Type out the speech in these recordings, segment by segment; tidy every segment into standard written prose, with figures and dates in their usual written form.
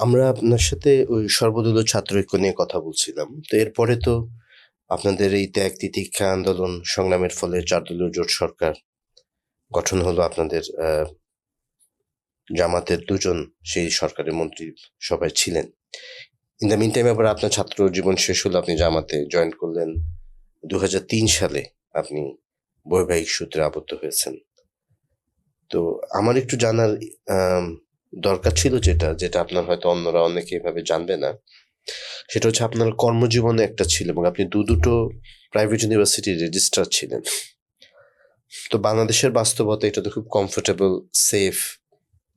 আমরা আপনার সাথে ওই সর্বদলীয় ছাত্র ঐক্য নিয়ে কথা বলছিলাম। তো এরপরে তো আপনাদের এই ত্যাগ তিতিক্ষা আন্দোলন সংগ্রামের ফলে ৪ দলীয় জোট সরকার গঠন হলো। আপনাদের জামাতের ২ জন সেই সরকারের মন্ত্রী সভায় ছিলেন। ইন দ্য মিন টাইম আবার আপনার ছাত্র জীবন শেষ হলো, আপনি জামাতে জয়েন করলেন ২০০৩ সালে। আপনি বৈবাহিক সূত্রে আবদ্ধ হয়েছেন। তো আমার একটু জানার দরকার ছিল, যেটা আপনার হয়তো অন্যরা অনেকে এভাবে জানবে না। সেটা হচ্ছে আপনার কর্মজীবনে একটা ছিল এবং আপনি দুটো প্রাইভেট ইউনিভার্সিটির রেজিস্ট্রার ছিলেন। তো বাংলাদেশের বাস্তবতা এটা তো খুব কমফোর্টেবল সেফ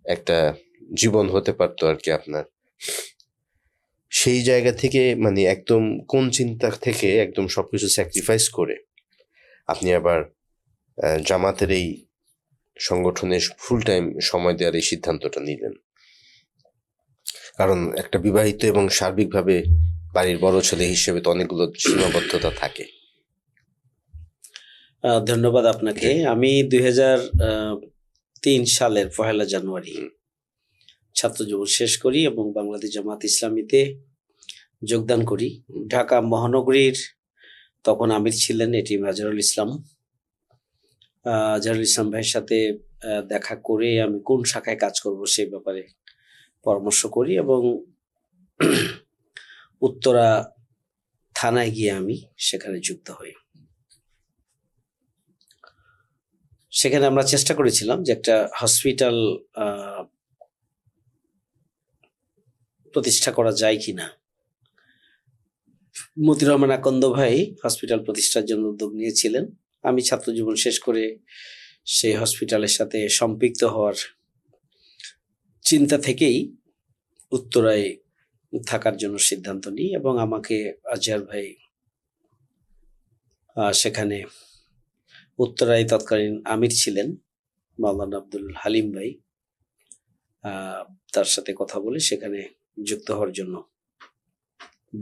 একটা জীবন হতে পারতো আর কি আপনার। সেই জায়গা থেকে মানে একদম কোন চিন্তা থেকে একদম সবকিছু স্যাক্রিফাইস করে আপনি আবার জামাতের এই সংগঠনে ফুল টাইম সময় দেওয়ার এই সিদ্ধান্তটা নিলেন? কারণ একটা বিবাহিত এবং সার্বিকভাবে বাড়ির বড় ছেলে হিসেবে তো অনেকগুলো সীমাবদ্ধতা থাকে। ধন্যবাদ আপনাকে। আমি ২০০৩ সালের ১লা জানুয়ারি ছাত্র জীবন শেষ করি এবং বাংলাদেশ জামাত ইসলামীতে যোগদান করি। ঢাকা মহানগরীর তখন আমির ছিলেন এটি আজহারুল ইসলাম। আজহারুল ইসলাম ভাইয়ের সাথে দেখা করে আমি কোন শাখায় কাজ করব সেই ব্যাপারে পরামর্শ করি এবং উত্তরা থানায় গিয়ে আমি সেখানে যুক্ত হই। সেখানে আমরা চেষ্টা করেছিলাম যে একটা হসপিটাল প্রতিষ্ঠা করা যায় কিনা। মতিউর রহমান আকন্দ ভাই হসপিটাল প্রতিষ্ঠার জন্য উদ্যোগ নিয়েছিলেন। আমি ছাত্র জীবন শেষ করে সেই হসপিটালের সাথে সম্পৃক্ত হওয়ার চিন্তা থেকেই উত্তরায় থাকার জন্য সিদ্ধান্ত নিই এবং আমাকে আজহার ভাই সেখানে উত্তরায় তৎকালীন আমির ছিলেন মাওলানা আব্দুল হালিম ভাই, তার সাথে কথা বলে সেখানে যুক্ত হওয়ার জন্য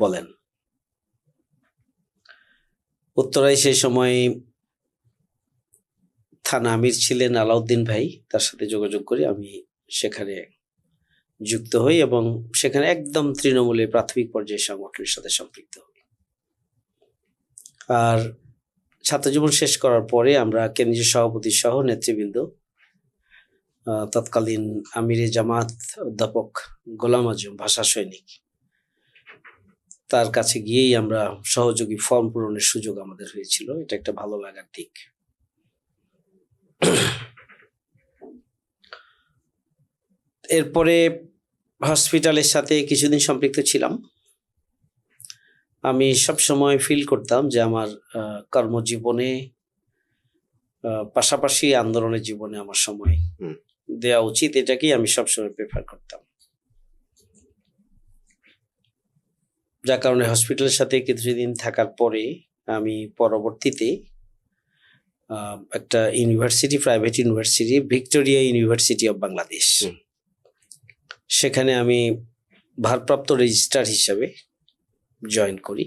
বলেন। উত্তরায় সেই সময় থানা আমির ছিলেন আলাউদ্দিন ভাই, তার সাথে যোগাযোগ করি আমি সেখানে যুক্ত হই এবং সেখানে একদম তৃণমূলের প্রাথমিক পর্যায়ে সংগঠনের সাথে সম্পৃক্ত হই। আর ছাত্র জীবন শেষ করার পরে আমরা কেন্দ্রীয় সভাপতি সহ নেতৃবৃন্দ তৎকালীন আমিরে জামাত অধ্যাপক গোলাম আজম ভাষা সৈনিক, তার কাছে গিয়েই আমরা সহযোগী ফর্ম পূরণের সুযোগ আমাদের হয়েছিল। এটা একটা ভালো লাগার দিক। এরপরে হসপিটালের সাথে কিছুদিন সম্পৃক্ত ছিলাম। আমি সব সময় ফিল করতাম যে আমার কর্মজীবনে পাশাপাশি আন্দোলনের জীবনে আমার সময় দেওয়া উচিত, এটাকেই আমি সবসময় প্রেফার করতাম। যার কারণে হসপিটালের সাথে কিছুদিন থাকার পরে আমি পরবর্তীতে একটা university, private university, Victoria university of Bangladesh, সেখানে আমি ভারপ্রাপ্ত রেজিস্ট্রার হিসাবে জয়েন করি।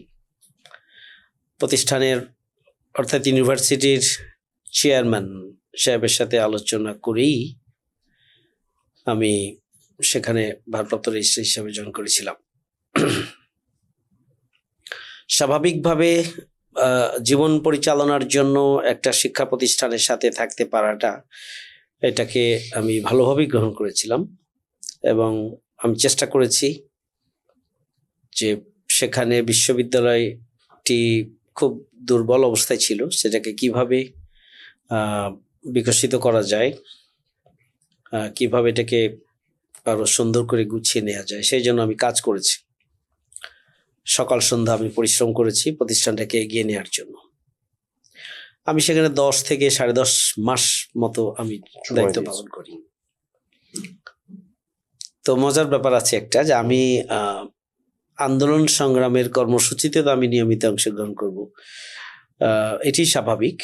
প্রতিষ্ঠানের অর্থাৎ ইউনিভার্সিটির চেয়ারম্যান সাহেবের সাথে আলোচনা করেই আমি সেখানে ভারপ্রাপ্ত রেজিস্ট্রার হিসাবে জয়েন করেছিলাম। স্বাভাবিকভাবে জীবন পরিচালনার জন্য একটা শিক্ষা প্রতিষ্ঠানের সাথে থাকতে পারাটা, এটাকে আমি ভালোভাবেই গ্রহণ করেছিলাম এবং আমি চেষ্টা করেছি যে সেখানে বিশ্ববিদ্যালয়টি খুব দুর্বল অবস্থায় ছিল, সেটাকে কিভাবে বিকশিত করা যায়, কিভাবে এটাকে আরো সুন্দর করে গুছিয়ে নেওয়া যায়, সেই জন্য আমি কাজ করেছি। সকাল সন্ধ্যা আমি পরিশ্রম করেছি প্রতিষ্ঠানটাকে এগিয়ে নেওয়ার জন্য। আমি সেখানে 10 থেকে 10.5 মাস মতো আমি দায়িত্ব পালন করি। তো মজার ব্যাপার আছে একটা, যে আমি আন্দোলন সংগ্রামের কর্মসূচিতে তো আমি নিয়মিত অংশগ্রহণ করব, এটি স্বাভাবিক।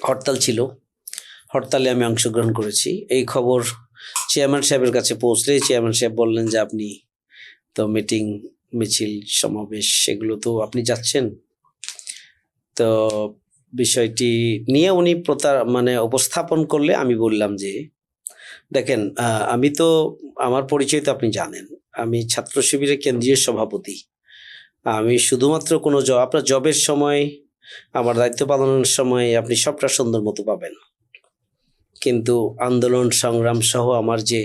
হরতাল ছিল, হরতালে আমি অংশগ্রহণ করেছি। এই খবর চেয়ারম্যান সাহেবের কাছে পৌঁছলে চেয়ারম্যান সাহেব বললেন যে আপনি তো মিটিং, মিছিল, সমাবেশ সেগুলো তো আপনি যাচ্ছেন। তো বিষয়টি নিয়ে উনি উপস্থাপন করলে আমি বললাম যে দেখেন, আমি তো, আমার পরিচয় তো আপনি জানেন। আমি ছাত্র শিবিরের কেন্দ্রীয় সভাপতি। আমি শুধুমাত্র কোনো আপনার জবের সময়, আমার দায়িত্ব পালনের সময় আপনি সবটা সুন্দর মতো পাবেন। কিন্তু আন্দোলন সংগ্রাম সহ আমার যে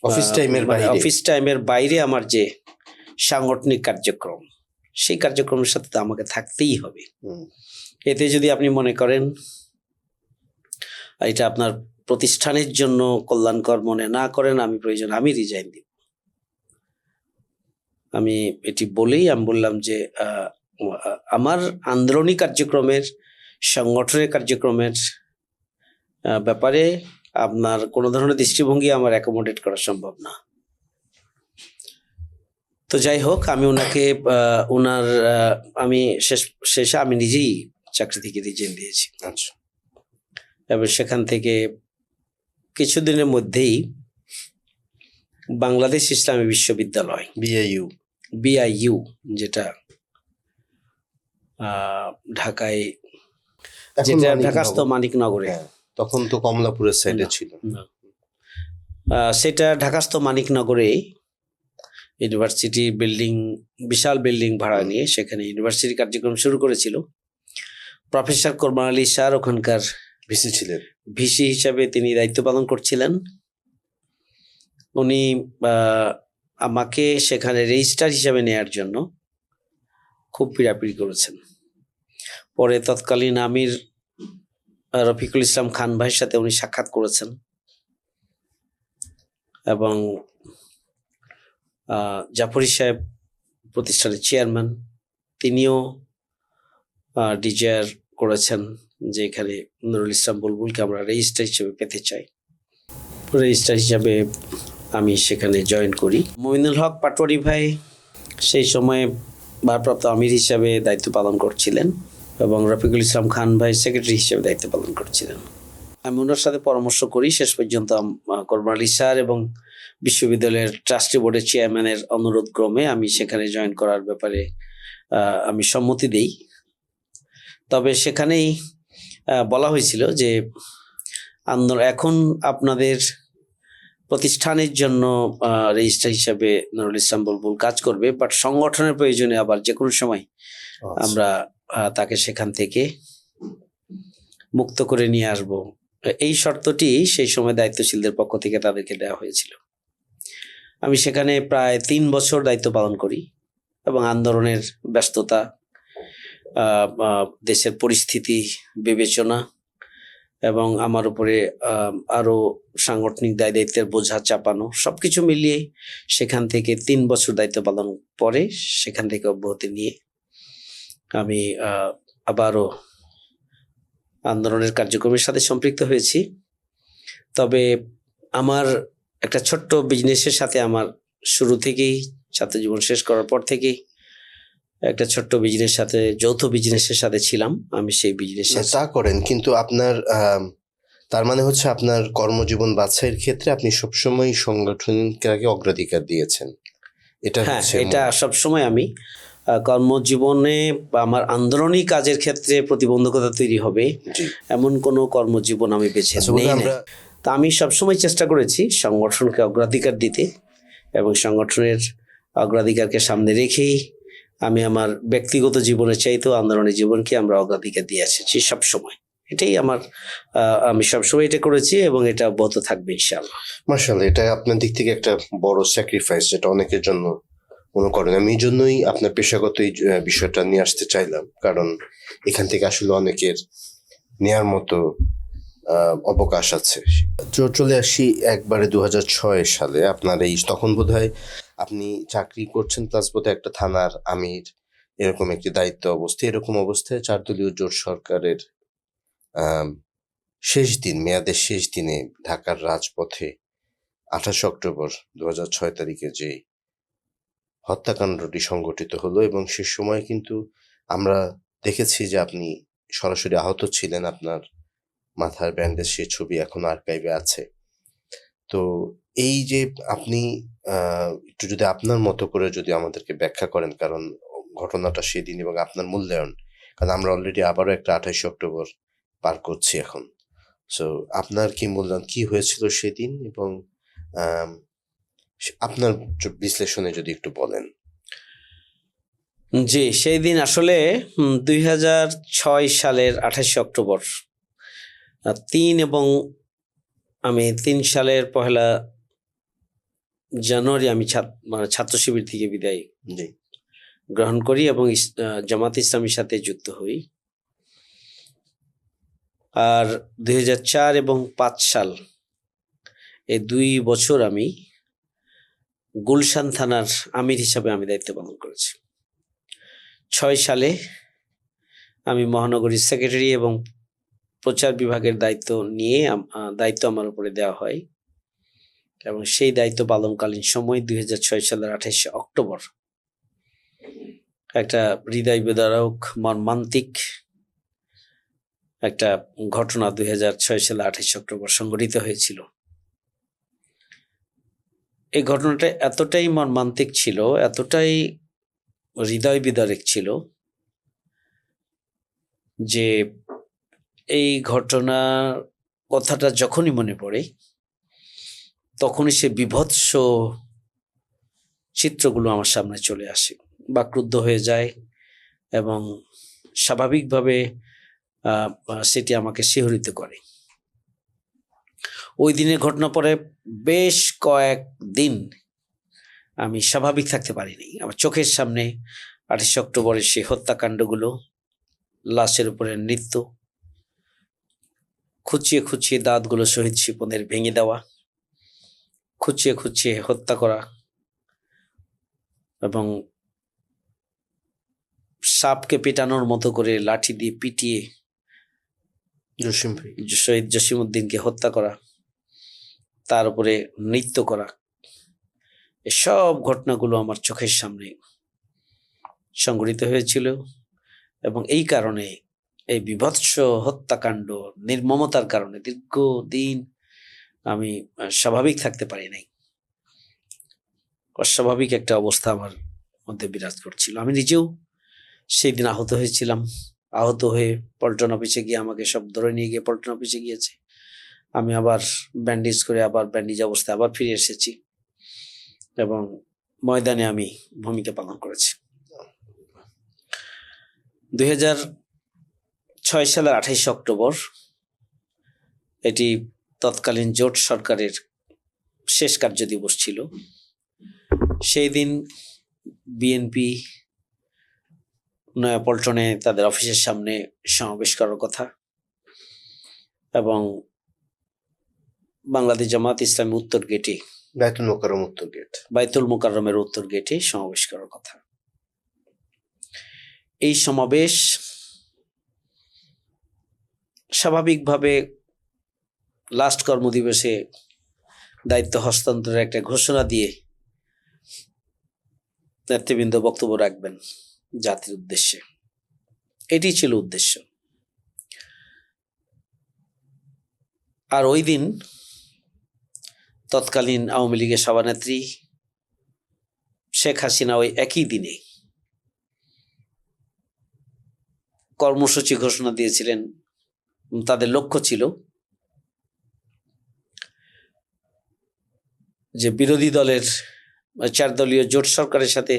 অফিস টাইমের বাইরে অফিস টাইমের বাইরে আমার যে সাংগঠনিক কার্যক্রম, সেই কার্যক্রমের সাথে তো আমাকে থাকতেই হবে। হুম, এতে যদি আপনি মনে করেন এটা আপনার প্রতিষ্ঠানের জন্য কল্যাণকর মনে না করেন, আমি প্রয়োজন আমি রিজাইন দিব। আমি এটি বলেই আমি বললাম যে আমার আন্দোলনী কার্যক্রমের, সংগঠনের কার্যক্রমের ব্যাপারে আপনার কোনো ধরনের দৃষ্টিভঙ্গি আমার অ্যাকোমোডেট করা সম্ভব না। তো যাই হোক, আমি ওনাকে ওনার আমি শেষে আমি নিজেই চাকরি থেকে রিজাইন দিয়েছি। আচ্ছা, এবং সেখান থেকে কিছুদিনের মধ্যেই বাংলাদেশ ইসলামী বিশ্ববিদ্যালয়, BIU, যেটা ঢাকায়, যেটা ঢাকাস্থ মানিকনগরে, তখন তো কমলাপুরের সাইডে ছিল, সেটা ঢাকাস্থ মানিকনগরে ইউনিভার্সিটি বিল্ডিং, বিশাল বিল্ডিং ভাড়া নিয়ে সেখানে ইউনিভার্সিটি কার্যক্রম শুরু করেছিল। প্রফেসর কোরবান আলী স্যার ওখানকার ভিসি ছিলেন, ভিসি হিসাবে তিনি দায়িত্ব পালন করছিলেন। উনি আমাকে সেখানে রেজিস্ট্রার হিসাবে নেয়ার জন্য খুব পীড়াপিড়ি করেছেন। পরে তৎকালীন আমির রফিকুল ইসলাম খান ভাইয়ের সাথে উনি সাক্ষাৎ করেছেন এবং জাফরি সাহেব প্রতিষ্ঠানের চেয়ারম্যান, তিনিও ডিজায়ার করেছেন যে এখানে নুরুল ইসলাম বুলবুলকে আমরা রেজিস্ট্রার হিসেবে পেতে চাই। রেজিস্ট্রার হিসাবে আমি সেখানে জয়েন করি। মমিনুল হক পাটোয়ারি ভাই সেই সময়ে ভারপ্রাপ্ত আমির হিসাবে দায়িত্ব পালন করছিলেন এবং রফিকুল ইসলাম খান ভাই সেক্রেটারি হিসেবে দায়িত্ব পালন করছিলেন। আমি ওনার সাথে পরামর্শ করি, শেষ পর্যন্ত কোরবান আলী স্যার এবং বিশ্ববিদ্যালয়ের ট্রাস্টি বোর্ডের চেয়ারম্যানের অনুরোধ ক্রমে আমি সেখানে জয়েন করার ব্যাপারে আমি সম্মতি দেই। তবে সেখানেই বলা হয়েছিল যে আন্দোলন এখন আপনাদের প্রতিষ্ঠানের জন্য রেজিস্ট্রার হিসাবে নুরুল ইসলাম বুলবুল কাজ করবে, বাট সংগঠনের প্রয়োজনে আবার যে কোনো সময় আমরা তাকে সেখান থেকে মুক্ত করে নিয়ে আসব, এই শর্তটি সেই সময় দায়িত্বশীলদের পক্ষ থেকে তাদেরকে দেওয়া হয়েছিল। আমি সেখানে প্রায় 3 বছর দায়িত্ব পালন করি এবং আন্দোলনের ব্যস্ততা, দেশের পরিস্থিতি বিবেচনা এবং আমার উপরে আরো সাংগঠনিক দায়িত্বের বোঝা চাপানো, সবকিছু মিলিয়ে সেখান থেকে 3 বছর দায়িত্ব পালন পরে সেখান থেকে অব্যাহতি নিয়ে আমি আবারও আন্দোলনের কার্যক্রমের সাথে সম্পৃক্ত হয়েছি। তবে আমার একটা ছোট্ট বিজনেসের সাথে আমার শুরু থেকেই, ছাত্র জীবন শেষ করার পর থেকেই একটা ছোট্ট বিজনেস সাথে, যৌথ বিজনেসের সাথে ছিলাম। আমি সেই বিজনেসে তা করেন, কিন্তু আপনার তার মানে হচ্ছে আপনার কর্মজীবন বাছাইয়ের ক্ষেত্রে আপনি সবসময় সংগঠনকে অগ্রাধিকার দিয়েছেন। এটা হ্যাঁ, হচ্ছে এটা সবসময় আমি কর্মজীবনে আমার আন্দোলনী কাজের ক্ষেত্রে প্রতিবন্ধকতা তৈরি হবে এমন কোনো কর্মজীবন আমি বেছে নেই। তা আমি সবসময় চেষ্টা করেছি সংগঠনকে অগ্রাধিকার দিতে এবং সংগঠনের অগ্রাধিকারকে সামনে রেখেই আমি আমার ব্যক্তিগত জীবনের চাইতেও আন্দোলনের জীবনকে আমরা অগ্রাধিকার দিয়ে এসেছি সবসময়। এটাই আমার, আমি সবসময় এটা করেছি এবং এটা অব্যাহত থাকবে ইনশাআল্লাহ। মাশাআল্লাহ, এটা আপনার দিক থেকে একটা বড় স্যাক্রিফাইস, যেটা অনেকের জন্য মনে করেন। আমি এই জন্যই আপনার পেশাগত এই বিষয়টা নিয়ে আসতে চাইলাম, কারণ এখান থেকে আসলে অনেকের নেয়ার মতো অবকাশ আছে। চলে আসি একবারে 2006 সালে। আপনার এই তখন বোধহয় আপনি চাকরি করছেন, প্লাস বোধহয় একটা থানার আমির, এরকম একটি দায়িত্ব অবস্থা। এরকম অবস্থায় 4 দলীয় জোট সরকারের শেষ দিন, মেয়াদের শেষ দিনে ঢাকার রাজপথে 28 অক্টোবর 2006 তারিখে যে হত্যাকাণ্ডটি সংঘটিত হলো, এবং সে সময় কিন্তু আমরা দেখেছি যে আপনি সরাসরি আহত ছিলেন। আপনার মাথার ব্যান্ডেজ, সে ছবি এখন আর্কাইভে আছে। তো এই যে আপনি একটু যদি আপনার মতো করে যদি আমাদেরকে ব্যাখ্যা করেন, কারণ ঘটনাটা সেদিন এবং আপনার মূল্যায়ন, কারণ আমরা অলরেডি আবারও একটা 28 অক্টোবর পার করছি এখন। সো আপনার কি মূল্যায়ন কি হয়েছিল সেদিন, এবং আম, আপনার বিশ্লেষণে যদি একটু বলেন। জি, সেই দিন আসলে 2006 সালের 28 অক্টোবর 3 এবং আমি 3 সালের 1 জানুয়ারি আমি ছাত্র শিবির থেকে বিদায় জি। গ্রহণ করি এবং জামাত ইসলামীর সাথে যুক্ত হই। আর 2004 এবং 5 সাল এই 2 বছর আমি গুলশান থানার আমির হিসাবে আমি দায়িত্ব পালন করেছি। 6 সালে আমি মহানগরীর সেক্রেটারি এবং প্রচার বিভাগের দায়িত্ব নিয়ে দায়িত্ব আমার উপরে দেওয়া হয়, এবং সেই দায়িত্ব পালনকালীন সময় 2006 সালের 28 অক্টোবর একটা হৃদয় বিদারক মর্মান্তিক একটা ঘটনা 2006 সালে 28 অক্টোবর সংঘটিত হয়েছিল। এই ঘটনাটা এতটাই মর্মান্তিক ছিল, এতটাই হৃদয় বিদারক ছিল যে এই ঘটনার কথাটা যখনই মনে পড়ে তখনই সে বীভৎস চিত্রগুলো আমার সামনে চলে আসে, বাকরুদ্ধ হয়ে যায় এবং স্বাভাবিকভাবে সেটি আমাকে শিহরিত করে। ওই দিনের ঘটনা পরে বেশ কয়েকদিন আমি স্বাভাবিক থাকতে পারিনি। আমার চোখের সামনে 28 অক্টোবরের সেই হত্যাকাণ্ডগুলো, লাশের উপরে নৃত্য, খুঁচিয়ে খুঁচিয়ে দাঁতগুলো শহীদ শিপনের ভেঙে দেওয়া, খুঁচিয়ে খুঁচিয়ে হত্যা করা, এবং সাপকে পেটানোর মতো করে লাঠি দিয়ে পিটিয়ে শহীদ জসিমউদ্দিনকে হত্যা করা, তার উপরে নৃত্য করা, এসব ঘটনাগুলো আমার চোখের সামনে সংঘটিত হয়েছিল। এবং এই কারণে এই বীভৎস হত্যাকাণ্ড, নির্মমতার কারণে দীর্ঘদিন আমি স্বাভাবিক থাকতে পারি নাই। অস্বাভাবিক একটা অবস্থা আমার মধ্যে বিরাজ করছিল। আমি নিজেও সেই দিন আহত হয়েছিলাম। আহত হয়ে পল্টন অফিসে গিয়ে আমাকে সব ধরে নিয়ে গিয়ে পল্টন অফিসে গিয়েছে। আমি আবার ব্যান্ডেজ করে আবার ব্যান্ডেজ অবস্থায় আবার ফিরে এসেছি এবং ময়দানে আমি ভূমিকা পালন করেছি। 2006 সালের 28 অক্টোবর এটি তৎকালীন জোট সরকারের শেষ কার্যদিবস ছিল। সেই দিন বিএনপি নয়াপল্টনে তাদের অফিসের সামনে সমাবেশ করার কথা এবং বাংলাদেশ জামাত ইসলামী উত্তর গেটে, বাইতুল মোকাররমের উত্তর গেটে সমাবেশ করার কথা। এই সমাবেশ স্বাভাবিকভাবে লাস্ট কর্মদিবসে দায়িত্ব হস্তান্তরের একটা ঘোষণা দিয়ে নেতৃবৃন্দ বক্তব্য রাখবেন জাতির উদ্দেশ্যে, এটি ছিল উদ্দেশ্য। আর ওই দিন তৎকালীন আওয়ামী লীগের সভানেত্রী শেখ হাসিনা ওই একই দিনে কর্মসূচি ঘোষণা দিয়েছিলেন। তাদের লক্ষ্য ছিল যে বিরোধী দলের 4 দলীয় জোট সরকারের সাথে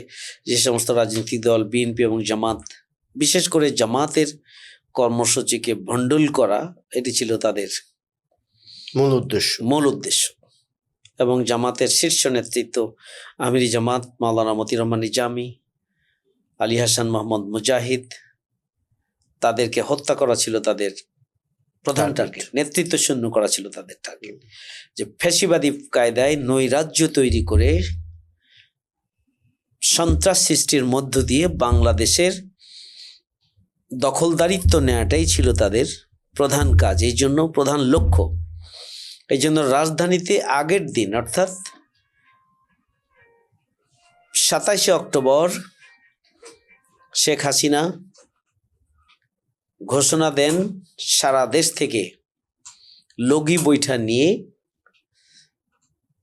যে সমস্ত রাজনৈতিক দল বিএনপি এবং জামাত, বিশেষ করে জামাতের কর্মসূচিকে ভণ্ডুল করা, এটি ছিল তাদের মূল উদ্দেশ্য। এবং জামাতের শীর্ষ নেতৃত্ব আমিরি জামাত মাওলানা মতিউর রহমান নিজামী, আলী হাসান মোহাম্মদ মুজাহিদ, তাদেরকে হত্যা করা ছিল তাদের প্রধান টার্গেট, নেতৃত্ব শূন্য করা ছিল তাদের টার্গেট। যে ফ্যাসিবাদী কায়দায় নৈরাজ্য তৈরি করে সন্ত্রাস সৃষ্টির মধ্য দিয়ে বাংলাদেশের দখলদারিত্ব নেওয়াটাই ছিল তাদের প্রধান কাজ, এই জন্য প্রধান লক্ষ্য। এই জন্য রাজধানীতে আগের দিন অর্থাৎ 27 অক্টোবর শেখ হাসিনা ঘোষণা দেন সারা দেশ থেকে লগি বৈঠা নিয়ে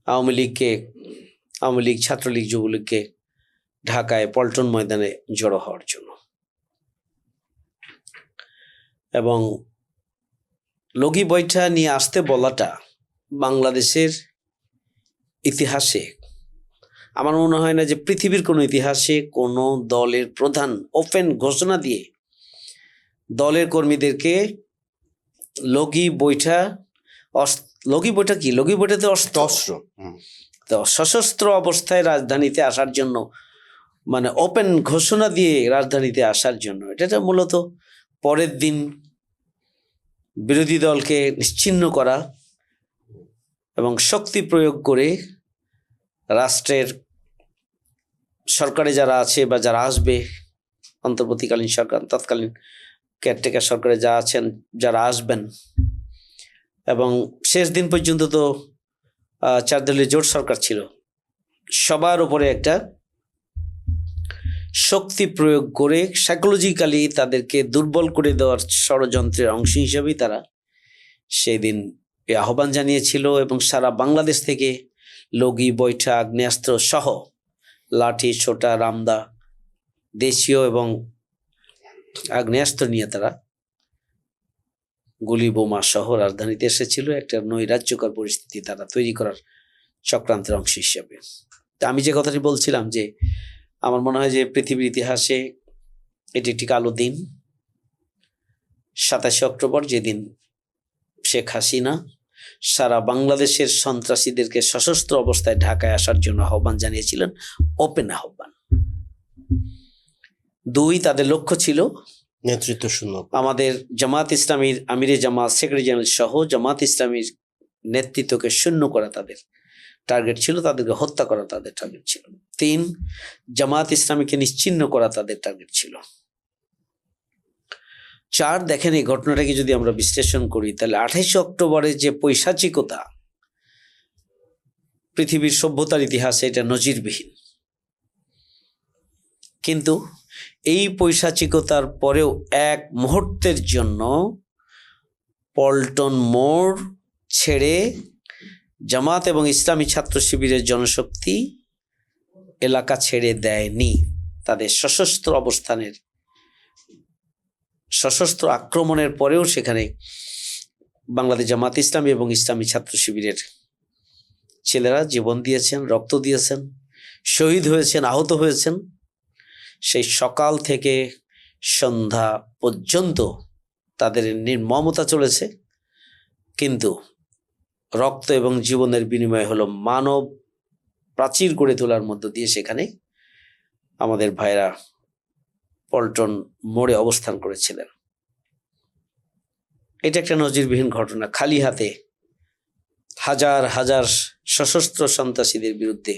আওয়ামী লীগ, ছাত্রলীগ, যুবলীগকে ঢাকায় পল্টন ময়দানে জড়ো হওয়ার জন্য। এবং লগি বৈঠা নিয়ে আসতে বলাটা বাংলাদেশের ইতিহাসে আমার মনে হয় না যে পৃথিবীর কোনো ইতিহাসে কোনো দলের প্রধান ওপেন ঘোষণা দিয়ে দলের কর্মীদেরকে লগি বৈঠা লগি বৈঠা কি লগি বৈঠাতে অস্ত্র অস্ত্র তো সশস্ত্র অবস্থায় রাজধানীতে আসার জন্য মানে ওপেন ঘোষণা দিয়ে রাজধানীতে আসার জন্য এটা মূলত পরের দিন বিরোধী দলকে নিশ্চিহ্ন করা এবং শক্তি প্রয়োগ করে রাষ্ট্রের সরকারে যারা আছে বা যারা আসবে, অন্তর্বর্তীকালীন সরকার, তৎকালীন কেয়ারটেকার সরকারে যা আছেন, যারা আসবেন, এবং শেষ দিন পর্যন্ত তো 4 দলীয় জোট সরকার ছিল, সবার উপরে একটা শক্তি প্রয়োগ করে সাইকোলজিক্যালি তাদেরকে দুর্বল করে দেওয়ার ষড়যন্ত্রের অংশ হিসেবেই তারা সেই দিন এই আহ্বান জানিয়েছিল। এবং সারা বাংলাদেশ থেকে লগি বৈঠা আগ্নেয়াস্ত্র সহ লাঠি ছোটা রামদা দেশীয় এবং আগ্নেয়াস্ত্র নিয়ে তারা গুলি বোমা সহ রাজধানীতে এসেছিল একটা নৈরাজ্যকর পরিস্থিতি তারা তৈরি করার চক্রান্তের অংশ হিসেবে। তা আমি যে কথাটি বলছিলাম যে আমার মনে হয় যে পৃথিবীর ইতিহাসে এটি একটি কালো দিন, 27 অক্টোবর, যেদিন শেখ হাসিনা সারা বাংলাদেশের সন্ত্রাসীদেরকে সশস্ত্র অবস্থায় ঢাকায় আসার জন্য আহ্বান জানিয়েছিলেন, ওপেন আহ্বান। 2, তাদের লক্ষ্য ছিল নেতৃত্ব শূন্য আমাদের জামাত ইসলামীর আমিরে জামাত, সেক্রেটারি জেনারেল সহ জামাত ইসলামীর নেতৃত্বকে শূন্য করা তাদের টার্গেট ছিল, তাদেরকে হত্যা করা তাদের টার্গেট ছিল। 3, জামাত ইসলামীকে নিশ্চিহ্ন করা তাদের টার্গেট ছিল। 4, দেখেন এই ঘটনাটাকে যদি আমরা বিশ্লেষণ করি তাহলে 28 অক্টোবরের যে পৈশাচিকতা পৃথিবীর সভ্যতার ইতিহাসে এটা নজিরবিহীন। কিন্তু এই পৈশাচিকতার পরেও এক মুহূর্তের জন্য পল্টন মোড় ছেড়ে জামাত এবং ইসলামী ছাত্র শিবিরের জনশক্তি এলাকা ছেড়ে দেয়নি। তাদের সশস্ত্র অবস্থানের সশস্ত্র আক্রমণের পরেও সেখানে বাংলাদেশ জামাত ইসলামী এবং ইসলামী ছাত্র শিবিরের ছেলেরা জীবন দিয়েছেন, রক্ত দিয়েছেন, শহীদ হয়েছেন, আহত হয়েছেন। সেই সকাল থেকে সন্ধ্যা পর্যন্ত তাদের নির্মমতা চলেছে, কিন্তু রক্ত এবং জীবনের বিনিময় হলো মানব প্রাচীর গড়ে তোলার মধ্য দিয়ে সেখানে আমাদের ভাইরা পল্টন মোড়ে অবস্থান করেছিলেন। এটা একটা নজিরবিহীন ঘটনা। খালি হাতে হাজার হাজার সশস্ত্র সন্ত্রাসীদের বিরুদ্ধে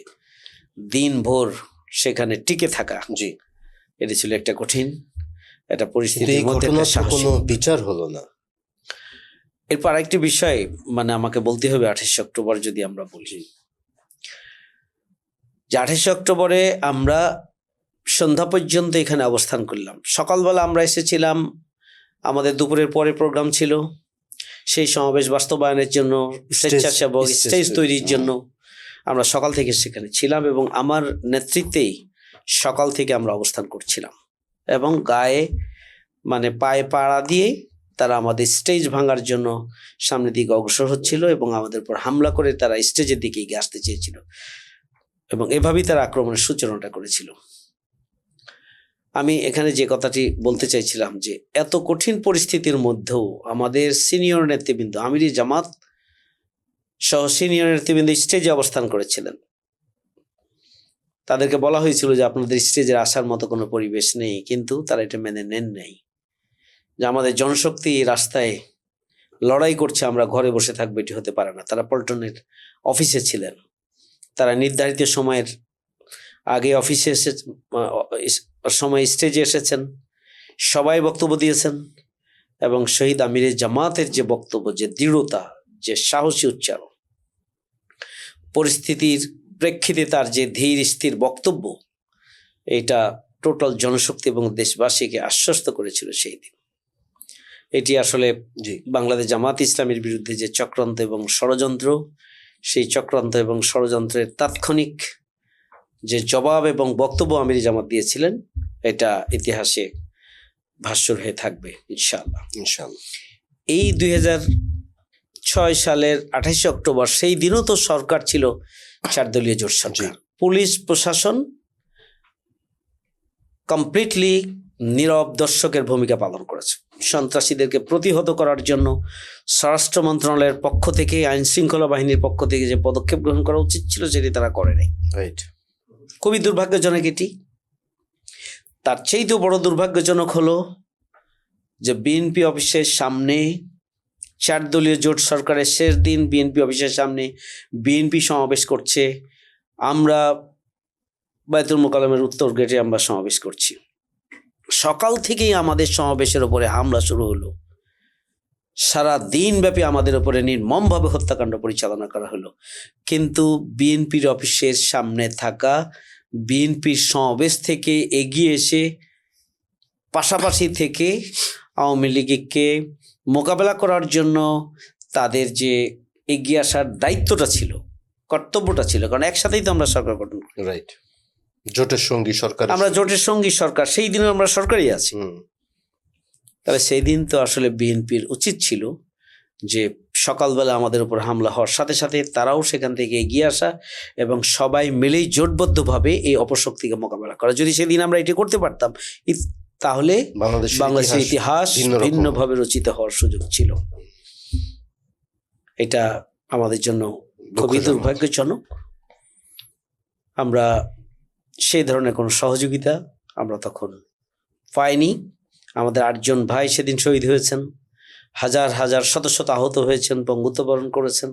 দিনভর সেখানে টিকে থাকা, জি, এটি ছিল একটা কঠিন একটা পরিস্থিতির মধ্যে কোনো বিচার হলো না। এরপর আরেকটি বিষয় মানে আমাকে বলতে হবে, 28 অক্টোবর যদি আমরা বলি যে 28 অক্টোবরে আমরা সন্ধ্যা পর্যন্ত এখানে অবস্থান করলাম। সকালবেলা আমরা এসেছিলাম, আমাদের দুপুরের পরে প্রোগ্রাম ছিল, সেই সমাবেশ বাস্তবায়নের জন্য স্বেচ্ছাসেবক স্টেজ তৈরির জন্য আমরা সকাল থেকে সেখানে ছিলাম এবং আমার নেতৃত্বেই সকাল থেকে আমরা অবস্থান করছিলাম এবং গায়ে মানে পায়ে পাড়া দিয়ে তারা আমাদের স্টেজ ভাঙার জন্য সামনের দিকে অগ্রসর হচ্ছিল এবং আমাদের উপর হামলা করে তারা স্টেজের দিকে এগিয়ে আসতে চেয়েছিল এবং এভাবেই তারা আক্রমণের সূচনাটা করেছিল। আমি এখানে যে কথাটি বলতে চাইছিলাম যে এত কঠিন পরিস্থিতির মধ্যেও আমাদের সিনিয়র নেতৃবৃন্দ, আমিরি জামাত সহ সিনিয়র নেতৃবৃন্দ স্টেজে অবস্থান করেছিলেন। তাদেরকে বলা হয়েছিল যে আপনাদের স্টেজে আসার মতো কোনো পরিবেশ নেই, কিন্তু তারা এটা মেনে নেন নাই যে আমাদের জনশক্তি রাস্তায় লড়াই করছে, আমরা ঘরে বসে থাকবো, এটি হতে পারে না। তারা পল্টনের অফিসে ছিলেন, তারা নির্ধারিত সময়ের আগে অফিসে এসে সময় স্টেজে এসেছেন, সবাই বক্তব্য দিয়েছেন এবং শহীদ আমিরে জামাতের যে বক্তব্য, যে দৃঢ়তা, যে সাহসী উচ্চারণ, পরিস্থিতির প্রেক্ষিতে তার যে ধীর স্থির বক্তব্য, এটা টোটাল জনশক্তি এবং দেশবাসীকে আশ্বস্ত করেছিল সেই দিন। এটি আসলে বাংলাদেশ জামাত ইসলামের বিরুদ্ধে যে চক্রান্ত এবং ষড়যন্ত্র, সেই চক্রান্ত এবং ষড়যন্ত্রের তাৎক্ষণিক যে জবাব এবং বক্তব্য আমিরি জামাত দিয়েছিলেন, এটা ইতিহাসে ভাস্বর হয়ে থাকবে ইনশাআল্লাহ। ইনশাআল্লাহ। এই সালের 28 অক্টোবর, সেই দিনও তো সরকার ছিল 4 দলীয় জোট সরকার। পুলিশ প্রশাসন কমপ্লিটলি নীরব দর্শকের ভূমিকা পালন করেছে। সন্ত্রাসীদেরকে প্রতিহত করার জন্য স্বরাষ্ট্র মন্ত্রণালয়ের পক্ষ থেকে, আইন শৃঙ্খলা বাহিনীর পক্ষ থেকে যে পদক্ষেপ গ্রহণ করা উচিত ছিল সেটি তারা করে নাই। রাইট। খুবই দুর্ভাগ্যজনক এটি। তার চেয়েতেও বড় দুর্ভাগ্যজনক হলো যে বিএনপি অফিসের সামনে 4 দলীয় জোট সরকারের শেষ দিন বিএনপি অফিসের সামনে বিএনপি সমাবেশ করছে, আমরা বায়তুল মোকাররমের উত্তর গেটে আমরা সমাবেশ করছি। সকাল থেকেই আমাদের সমাবেশের উপরে হামলা শুরু হলো, সারা দিন ব্যাপী আমাদের উপরে নির্মমভাবে হত্যাকাণ্ড পরিচালনা করা হলো। কিন্তু বিএনপির অফিসের সামনে থাকা, বিএনপির সমাবেশ থেকে এগিয়ে এসে পাশাপাশি থেকে আওয়ামী লীগকে মোকাবেলা করার জন্য তাদের যে এগিয়ে আসার দায়িত্বটা ছিল, কর্তব্যটা ছিল, কারণ একসাথেই তো আমরা সরকার গঠন করি। রাইট। জোটের সঙ্গী সরকার, আমরা জোটের সঙ্গী সরকার, সেই দিনও আমরা সরকারই আছি। তাহলে সেই দিন তো আসলে বিএনপির উচিত ছিল যে সকালবেলা আমাদের উপর হামলা হওয়ার সাথে সাথে তারাও সেখান থেকে এগিয়ে আসা এবং সবাই মিলেই জোটবদ্ধভাবে এই অপশক্তিকে মোকাবেলা করা। যদি সেদিন আমরা এটি করতে পারতাম, তাহলে বাংলাদেশের ইতিহাস ভিন্নভাবে রচিত হওয়ার সুযোগ ছিল। এটা আমাদের জন্য খুবই দুর্ভাগ্যজনক। আমরা সেই ধরনের কোনো সহযোগিতা আমরা তখন পাইনি। আমাদের 8 জন ভাই সেদিন শহীদ হয়েছেন, হাজার হাজার শত শত আহত হয়েছেন, পঙ্গুত্ব বরণ করেছেন।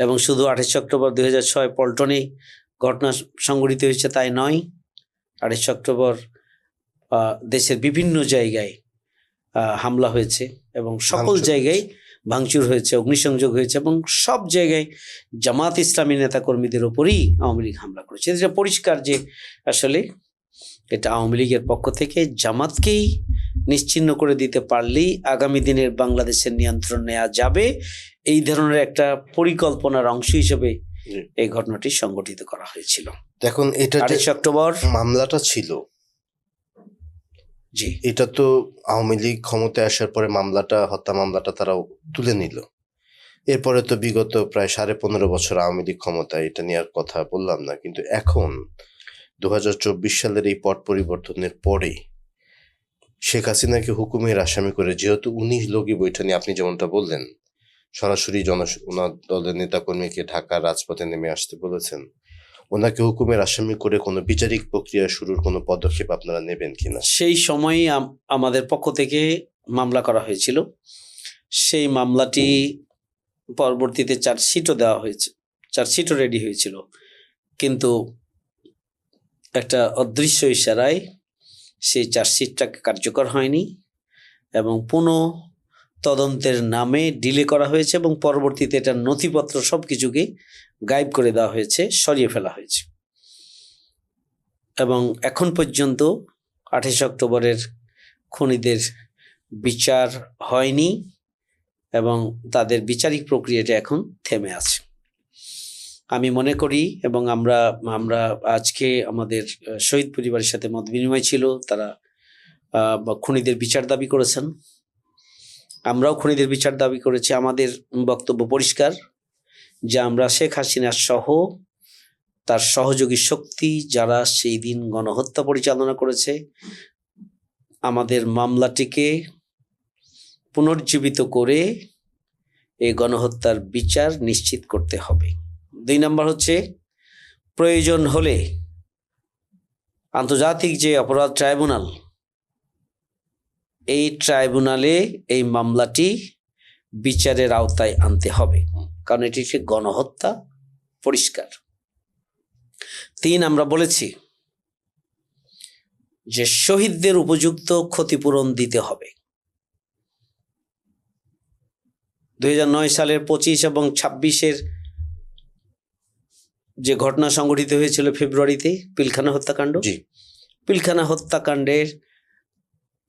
এবং শুধু 28 অক্টোবর 2006 পল্টনে ঘটনা সংঘটিত হয়েছে তাই নয়, 28 অক্টোবর দেশের বিভিন্ন জায়গায় হামলা হয়েছে এবং সকল জায়গায় ভাঙচুর হয়েছে, অগ্নিসংযোগ হয়েছে এবং সব জায়গায় জামাত ইসলামী নেতাকর্মীদের ওপরই আওয়ামী লীগ হামলা করেছে। এটা পরিষ্কার যে আসলে এটা আওয়ামী লীগের পক্ষ থেকে জামাতকেই নিশ্চিহ্ন করে দিতে পারলেই আগামী দিনের বাংলাদেশের নিয়ন্ত্রণ নেওয়া যাবে, এই ধরনের একটা পরিকল্পনার অংশ হিসেবে এই ঘটনাটি সংগঠিত করা হয়েছিল। দেখুন, এটা 28 অক্টোবর মামলাটা ছিল, জি, এটা তো আওয়ামী লীগ ক্ষমতায় আসার পরে মামলাটা, হত্যা মামলাটা তারাও তুলে নিল। এরপরে তো বিগত প্রায় 15.5 বছর আওয়ামী লীগ ক্ষমতায়, এটা নেওয়ার কথা বললাম না। কিন্তু এখন 2024 সালের এই পট পরিবর্তনের পরে শেখ হাসিনাকে হুকুমের আসামি করে, যেহেতু 19 লোকই বৈঠা নিয়ে, আপনি যেমনটা বললেন, সরাসরি ওনার দলের নেতাকর্মীকে ঢাকার রাজপথে নেমে আসতে বলেছেন, ওনাকে হুকুমের আসামি করে কোনো বিচারিক প্রক্রিয়া শুরুর কোনো পদক্ষেপ আপনারা নেবেন কিনা? সেই সময়ই আমাদের পক্ষ থেকে মামলা করা হয়েছিল। সেই মামলাটি পরবর্তীতে চার্জশিটও দেওয়া হয়েছে, চার্জশিটও রেডি হয়েছিল, কিন্তু একটা অদৃশ্য ইশারায় সেই চার্জশিটটাকে কার্যকর হয়নি এবং পুনঃ তদন্তের নামে ডিলে করা হয়েছে এবং পরবর্তীতে এটার নথিপত্র সব কিছুকে গায়েব করে দেওয়া হয়েছে, সরিয়ে ফেলা হয়েছে। এবং এখন পর্যন্ত 28 অক্টোবরের খুনিদের বিচার হয়নি এবং তাদের বিচারিক প্রক্রিয়াটা এখন থেমে আছে। আমি মনে করি, এবং আমরা আজকে আমাদের শহীদ পরিবারের সাথে মত বিনিময় ছিল, তারা খুনিদের বিচার দাবি করেছেন, আমরাও খুনিদের বিচার দাবি করেছি। আমাদের বক্তব্য পরিষ্কার যে আমরা শেখ হাসিনা সহ তার সহযোগী শক্তি যারা সেই দিন গণহত্যা পরিচালনা করেছে, আমাদের মামলাটিকে পুনর্জীবিত করে এই গণহত্যার বিচার নিশ্চিত করতে হবে। 2 নম্বর হচ্ছে, প্রয়োজন হলে আন্তর্জাতিক যে অপরাধ ট্রাইব্যুনাল, এই ট্রাইব্যুনালে এই মামলাটি বিচারের আওতায় আনতে হবে, কারণ এটি একটি গণহত্যা, পরিষ্কার। 3, আমরা বলেছি যে শহীদদের উপযুক্ত ক্ষতিপূরণ দিতে হবে। 2009 সালের 25 এবং 26-এর যে ঘটনা সংঘটিত হয়েছিল ফেব্রুয়ারিতে, পিলখানা হত্যাকাণ্ড, পিলখানা হত্যাকাণ্ডের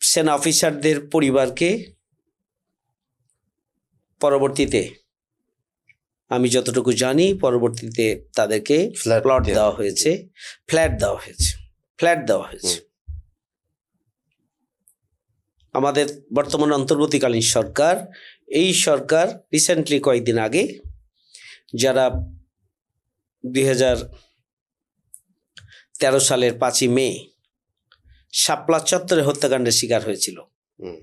সেনা অফিসারদের পরিবারকে পরবর্তীতে, আমি যতটুকু জানি, পরবর্তীতে তাদেরকে ফ্ল্যাট দেওয়া হয়েছে। আমাদের বর্তমান অন্তর্বর্তীকালীন সরকার এই সরকার রিসেন্টলি কয়েকদিন আগে যারা 2013 সালের 5ই মে শাপলা চত্বরে হত্যাকাণ্ডের শিকার হয়েছিল, হুম।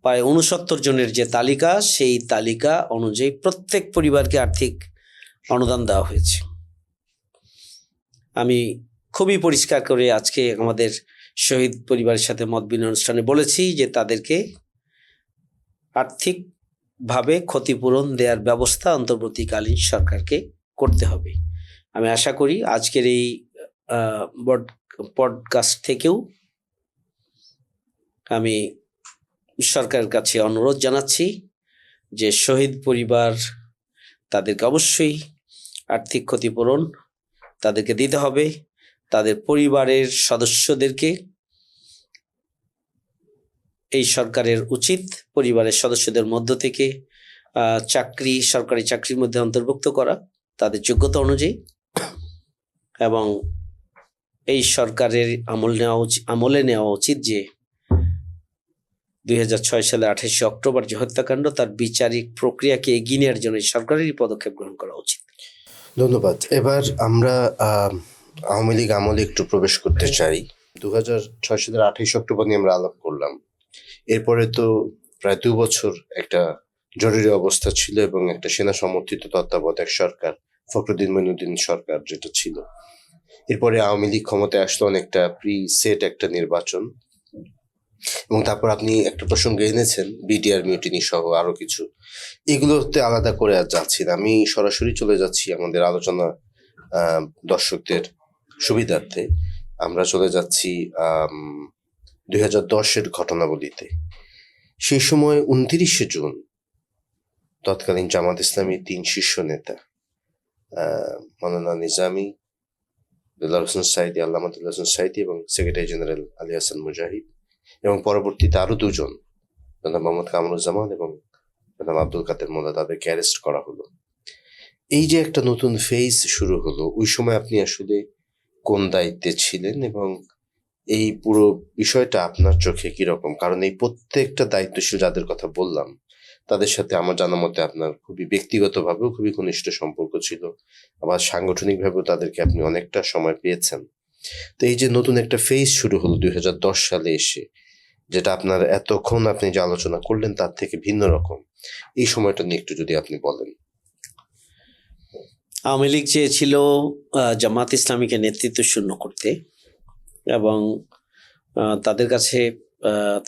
প্রায় 69 জনের যে তালিকা, সেই তালিকা অনুযায়ী প্রত্যেক পরিবারকে আর্থিক অনুদান দেওয়া হয়েছে। আমি খুবই পরিষ্কার করে আজকে আমাদের শহীদ পরিবারের সাথে মত বিনিময় অনুষ্ঠানে বলেছি যে তাদেরকে আর্থিকভাবে ক্ষতিপূরণ দেওয়ার ব্যবস্থা অন্তর্বর্তীকালীন সরকারকে করতে হবে। আমি আশা করি আজকের এই পডকাস্ট থেকেও আমি সরকারের কাছে অনুরোধ জানাচ্ছি যে শহীদ পরিবার তাদেরকে অবশ্যই আর্থিক ক্ষতিপূরণ তাদেরকে দিতে হবে। তাদের পরিবারের সদস্যদেরকে এই সরকারের উচিত পরিবারের সদস্যদের মধ্য থেকে সরকারি চাকরির মধ্যে অন্তর্ভুক্ত করা তাদের যোগ্যতা অনুযায়ী, এবং এই সরকারের আমলে নেওয়া উচিত যে 2006 সালে 28 অক্টোবর যে হত্যাকাণ্ড, তার বিচারিক প্রক্রিয়াকে এগিয়ে নেওয়ার জন্য সরকারেরই পদক্ষেপ গ্রহণ করা উচিত। ধন্যবাদ। এবার আমরা আওয়ামী লীগ আমলে একটু প্রবেশ করতে চাই। 2006 সালের 28 অক্টোবর নিয়ে আমরা আলাপ করলাম। এরপরে তো প্রায় 2 বছর একটা জরুরি অবস্থা ছিল এবং একটা সেনা সমর্থিত তত্ত্বাবধায়ক সরকার, ফখরুদ্দিন মঈনুদ্দিন সরকার যেটা ছিল। এরপরে আওয়ামী লীগ ক্ষমতায় আসলো, অনেকটা প্রি-সেট একটা নির্বাচন, এবং তারপর আপনি একটা প্রসঙ্গ এনেছেন বিডিআর মিউটিনি সহ আরো কিছু। এগুলোতে আলাদা করে আর যাচ্ছি না, আমি সরাসরি চলে যাচ্ছি আমাদের আলোচনা দর্শকদের সুবিধার্থে। আমরা চলে যাচ্ছি 2010-এর ঘটনাবলিতে। সেই সময় 29শে জুন তৎকালীন জামাত ইসলামী 3 শীর্ষ নেতা মাওলানা নিজামী, দুল্লাহ হোসেন সাইদি, আল্লামা দুল্লাহ হোসেন সাইদি এবং সেক্রেটারি জেনারেল আলী হাসান মুজাহিদ, এবং পরবর্তীতে আরো 2 জন, মোহাম্মদ কামরুজ্জামান এবং আব্দুল কাদের মোল্লা, তাদেরকে অ্যারেস্ট করা হলো। এই যে একটা নতুন ফেজ শুরু হলো, ওই সময় আপনি আসলে কোন দায়িত্বে ছিলেন এবং এই পুরো বিষয়টা আপনার চোখে কিরকম? কারণ এই প্রত্যেকটা দায়িত্বশীল যাদের কথা বললাম তাদের সাথে আমার জানা মতে আপনার খুবই ব্যক্তিগতভাবেও খুবই ঘনিষ্ঠ সম্পর্ক ছিল, আবার সাংগঠনিকভাবেও তাদেরকে আপনি অনেকটা সময় পেয়েছেন। তো এই যে নতুন একটা ফেজ শুরু হলো 2010 সালে এসে, যেটা আপনার এতক্ষণ আপনি যে আলোচনা করলেন তার থেকে ভিন্ন রকম, এই সময়টা নিয়ে একটু যদি আপনি বলেন। আওয়ামী লীগ চেয়েছিল জামাত ইসলামীকে নেতৃত্ব শূন্য করতে, এবং তাদের কাছে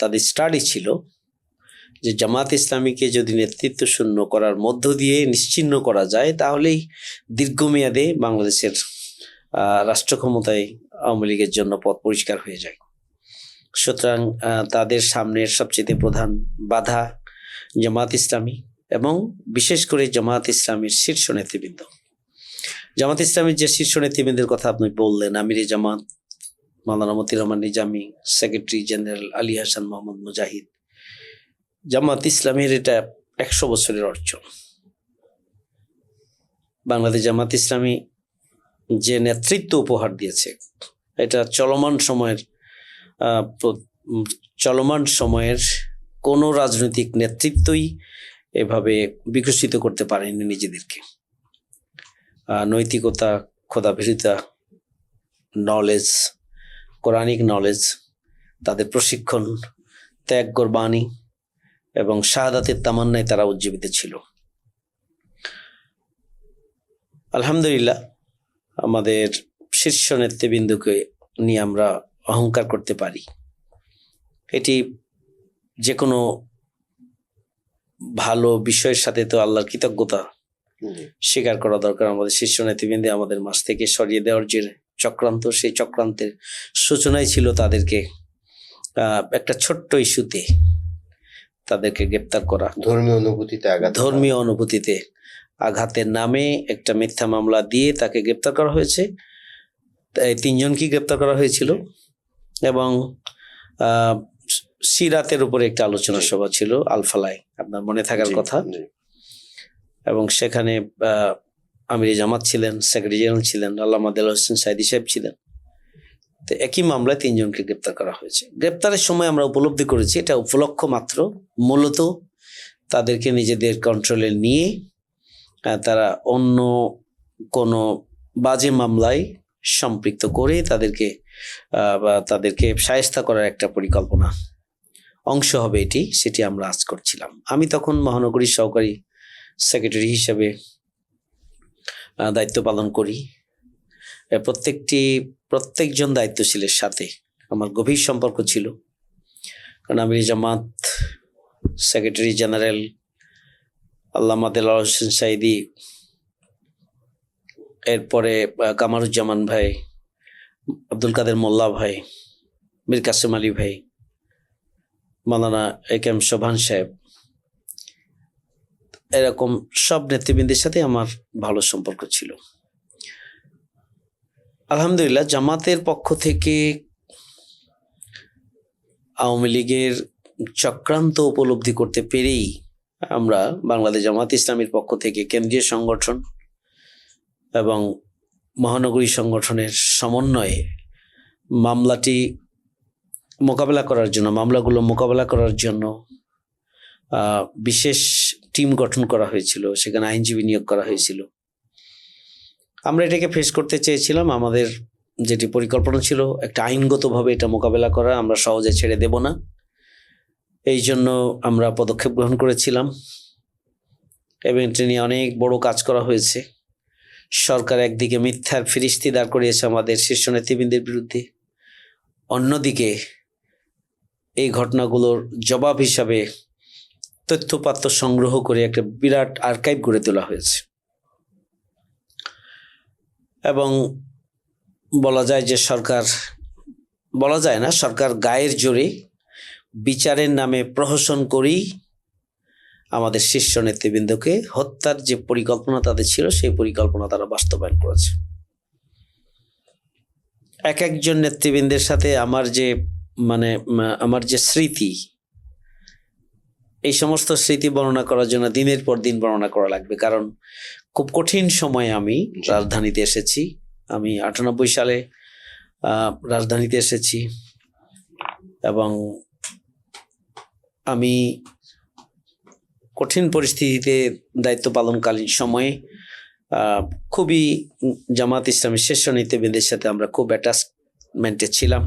তাদের স্টাডি ছিল যে জামাত ইসলামীকে যদি নেতৃত্ব শূন্য করার মধ্য দিয়ে নিশ্চিহ্ন করা যায় তাহলেই দীর্ঘমেয়াদে বাংলাদেশের রাষ্ট্র ক্ষমতায় আওয়ামী লীগের জন্য পথ পরিষ্কার হয়ে যায়। সুতরাং তাদের সামনের সবচেয়ে প্রধান বাধা জামাত ইসলামী, এবং বিশেষ করে জামাত ইসলামীর শীর্ষ নেতৃবৃন্দ। জামাত ইসলামীর যে শীর্ষ নেতৃবৃন্দের কথা আপনি বললেন, আমিরে জামাত মাওলানা মতিউর রহমান নিজামী, সেক্রেটারি জেনারেল আলী হাসান মোহাম্মদ মুজাহিদ, জামাত ইসলামীর এটা 100 বছরের অর্জন। বাংলাদেশ জামাত ইসলামী যে নেতৃত্ব উপহার দিয়েছে, এটা চলমান সময়ের কোনো রাজনৈতিক নেতৃত্বই এভাবে বিকশিত করতে পারেনি নিজেদেরকে। নৈতিকতা, খোদাভীরুতা, নলেজ, কোরআনিক নলেজ, তাদের প্রশিক্ষণ, ত্যাগ কোরবানি এবং শাহাদাতের তামান্নায় তারা উজ্জীবিত ছিল। আলহামদুলিল্লাহ, আমাদের শীর্ষ নেতৃবৃন্দকে নিয়ে আমরা অহংকার করতে পারি। এটি যে কোনো ভালো বিষয়ের সাথে তো আল্লাহর কৃতজ্ঞতা স্বীকার করা দরকার। আমাদের শীর্ষ নেতৃবৃন্দে আমাদের মাঝ থেকে সরিয়ে দেওয়ার যে চক্রান্ত, সেই চক্রান্তের সূচনাই ছিল তাদেরকে একটা ছোট্ট ইস্যুতে তাদেরকে গ্রেপ্তার করা, ধর্মীয় অনুভূতিতে আঘাতের নামে একটা মিথ্যা মামলা দিয়ে তাকে গ্রেপ্তার করা হয়েছে। 3 জনকে গ্রেপ্তার করা হয়েছিল, এবং সিরাতের উপরে একটা আলোচনা সভা ছিল আলফালায়, আপনার মনে থাকার কথা। এবং সেখানে আমিরে জামাত ছিলেন, সেক্রেটারি জেনারেল ছিলেন, আল্লামা দেলোয়ার হোসেন সাইদি সাহেব ছিলেন। তো একই মামলায় 3 জনকে গ্রেপ্তার করা হয়েছে। গ্রেপ্তারের সময় আমরা উপলব্ধি করেছি এটা উপলক্ষ মাত্র, মূলত তাদেরকে নিজেদের কন্ট্রোলে নিয়ে তারা অন্য কোনো বাজে মামলায় সম্পৃক্ত করে তাদেরকে শায়েস্তা করার একটা পরিকল্পনা অংশ হবে সেটি আমরা আজ করছিলাম। আমি তখন মহানগরীর সহকারী সেক্রেটারি হিসেবে দায়িত্ব পালন করি। প্রত্যেকজন দায়িত্বশীলের সাথে আমার গভীর সম্পর্ক ছিল, কারণ আমির জামাত, সেক্রেটারি জেনারেল আল্লামা দেলাওয়ার হোসেন সাঈদী, এরপরে কামারুজ্জামান ভাই, আব্দুল কাদের মোল্লা ভাই, মীর কাসেম আলী ভাই, মাওলানা একেম শোভান সাহেব, এরকম সব নেতৃবৃন্দের সাথে আমার ভালো সম্পর্ক ছিল। আলহামদুলিল্লাহ, জামাতের পক্ষ থেকে আওয়ামী লীগের চক্রান্ত উপলব্ধি করতে পেরেই আমরা বাংলাদেশ জামাত ইসলামীর পক্ষ থেকে কেন্দ্রীয় সংগঠন এবং মহানগরী সংগঠনের সমন্বয়ে মামলাগুলো মোকাবেলা করার জন্য বিশেষ টিম গঠন করা হয়েছিল। সেখানে আইনজীবী নিয়োগ করা হয়েছিল। আমরা এটাকে ফেস করতে চেয়েছিলাম। আমাদের যেটি পরিকল্পনা ছিল, একটা আইনগতভাবে এটা মোকাবেলা করা, আমরা সহজে ছেড়ে দেব না। এই জন্য আমরা পদক্ষেপ গ্রহণ করেছিলাম এবং এটা নিয়ে অনেক বড় কাজ করা হয়েছে। সরকার একদিকে মিথ্যার ফিরিস্তি দাঁড় করিয়েছে আমাদের শীর্ষ নেতৃবৃন্দের বিরুদ্ধে, অন্যদিকে এই ঘটনাগুলোর জবাব হিসাবে তথ্যপাত্র সংগ্রহ করে একটা বিরাট আর্কাইভ গড়ে তোলা হয়েছে। এবং বলা যায় না, সরকার গায়ের জোরে বিচারের নামে প্রহসন করেই আমাদের শীর্ষ নেতৃবৃন্দকে হত্যার যে পরিকল্পনা তাদের ছিল, সেই পরিকল্পনা তারা বাস্তবায়ন করেছে। এক একজন নেতৃবৃন্দের সাথে আমার যে স্মৃতি, এই সমস্ত স্মৃতি বর্ণনা করার জন্য দিনের পর দিন বর্ণনা করা লাগবে, কারণ খুব কঠিন সময়ে আমি রাজধানীতে এসেছি। আমি 98 সালে রাজধানীতে এসেছি এবং আমি কঠিন পরিস্থিতিতে দায়িত্ব পালনকালীন সময়ে খুবই জামাত ইসলামের শীর্ষ নেতৃবৃন্দের সাথে আমরা খুব অ্যাটাচমেন্টে ছিলাম।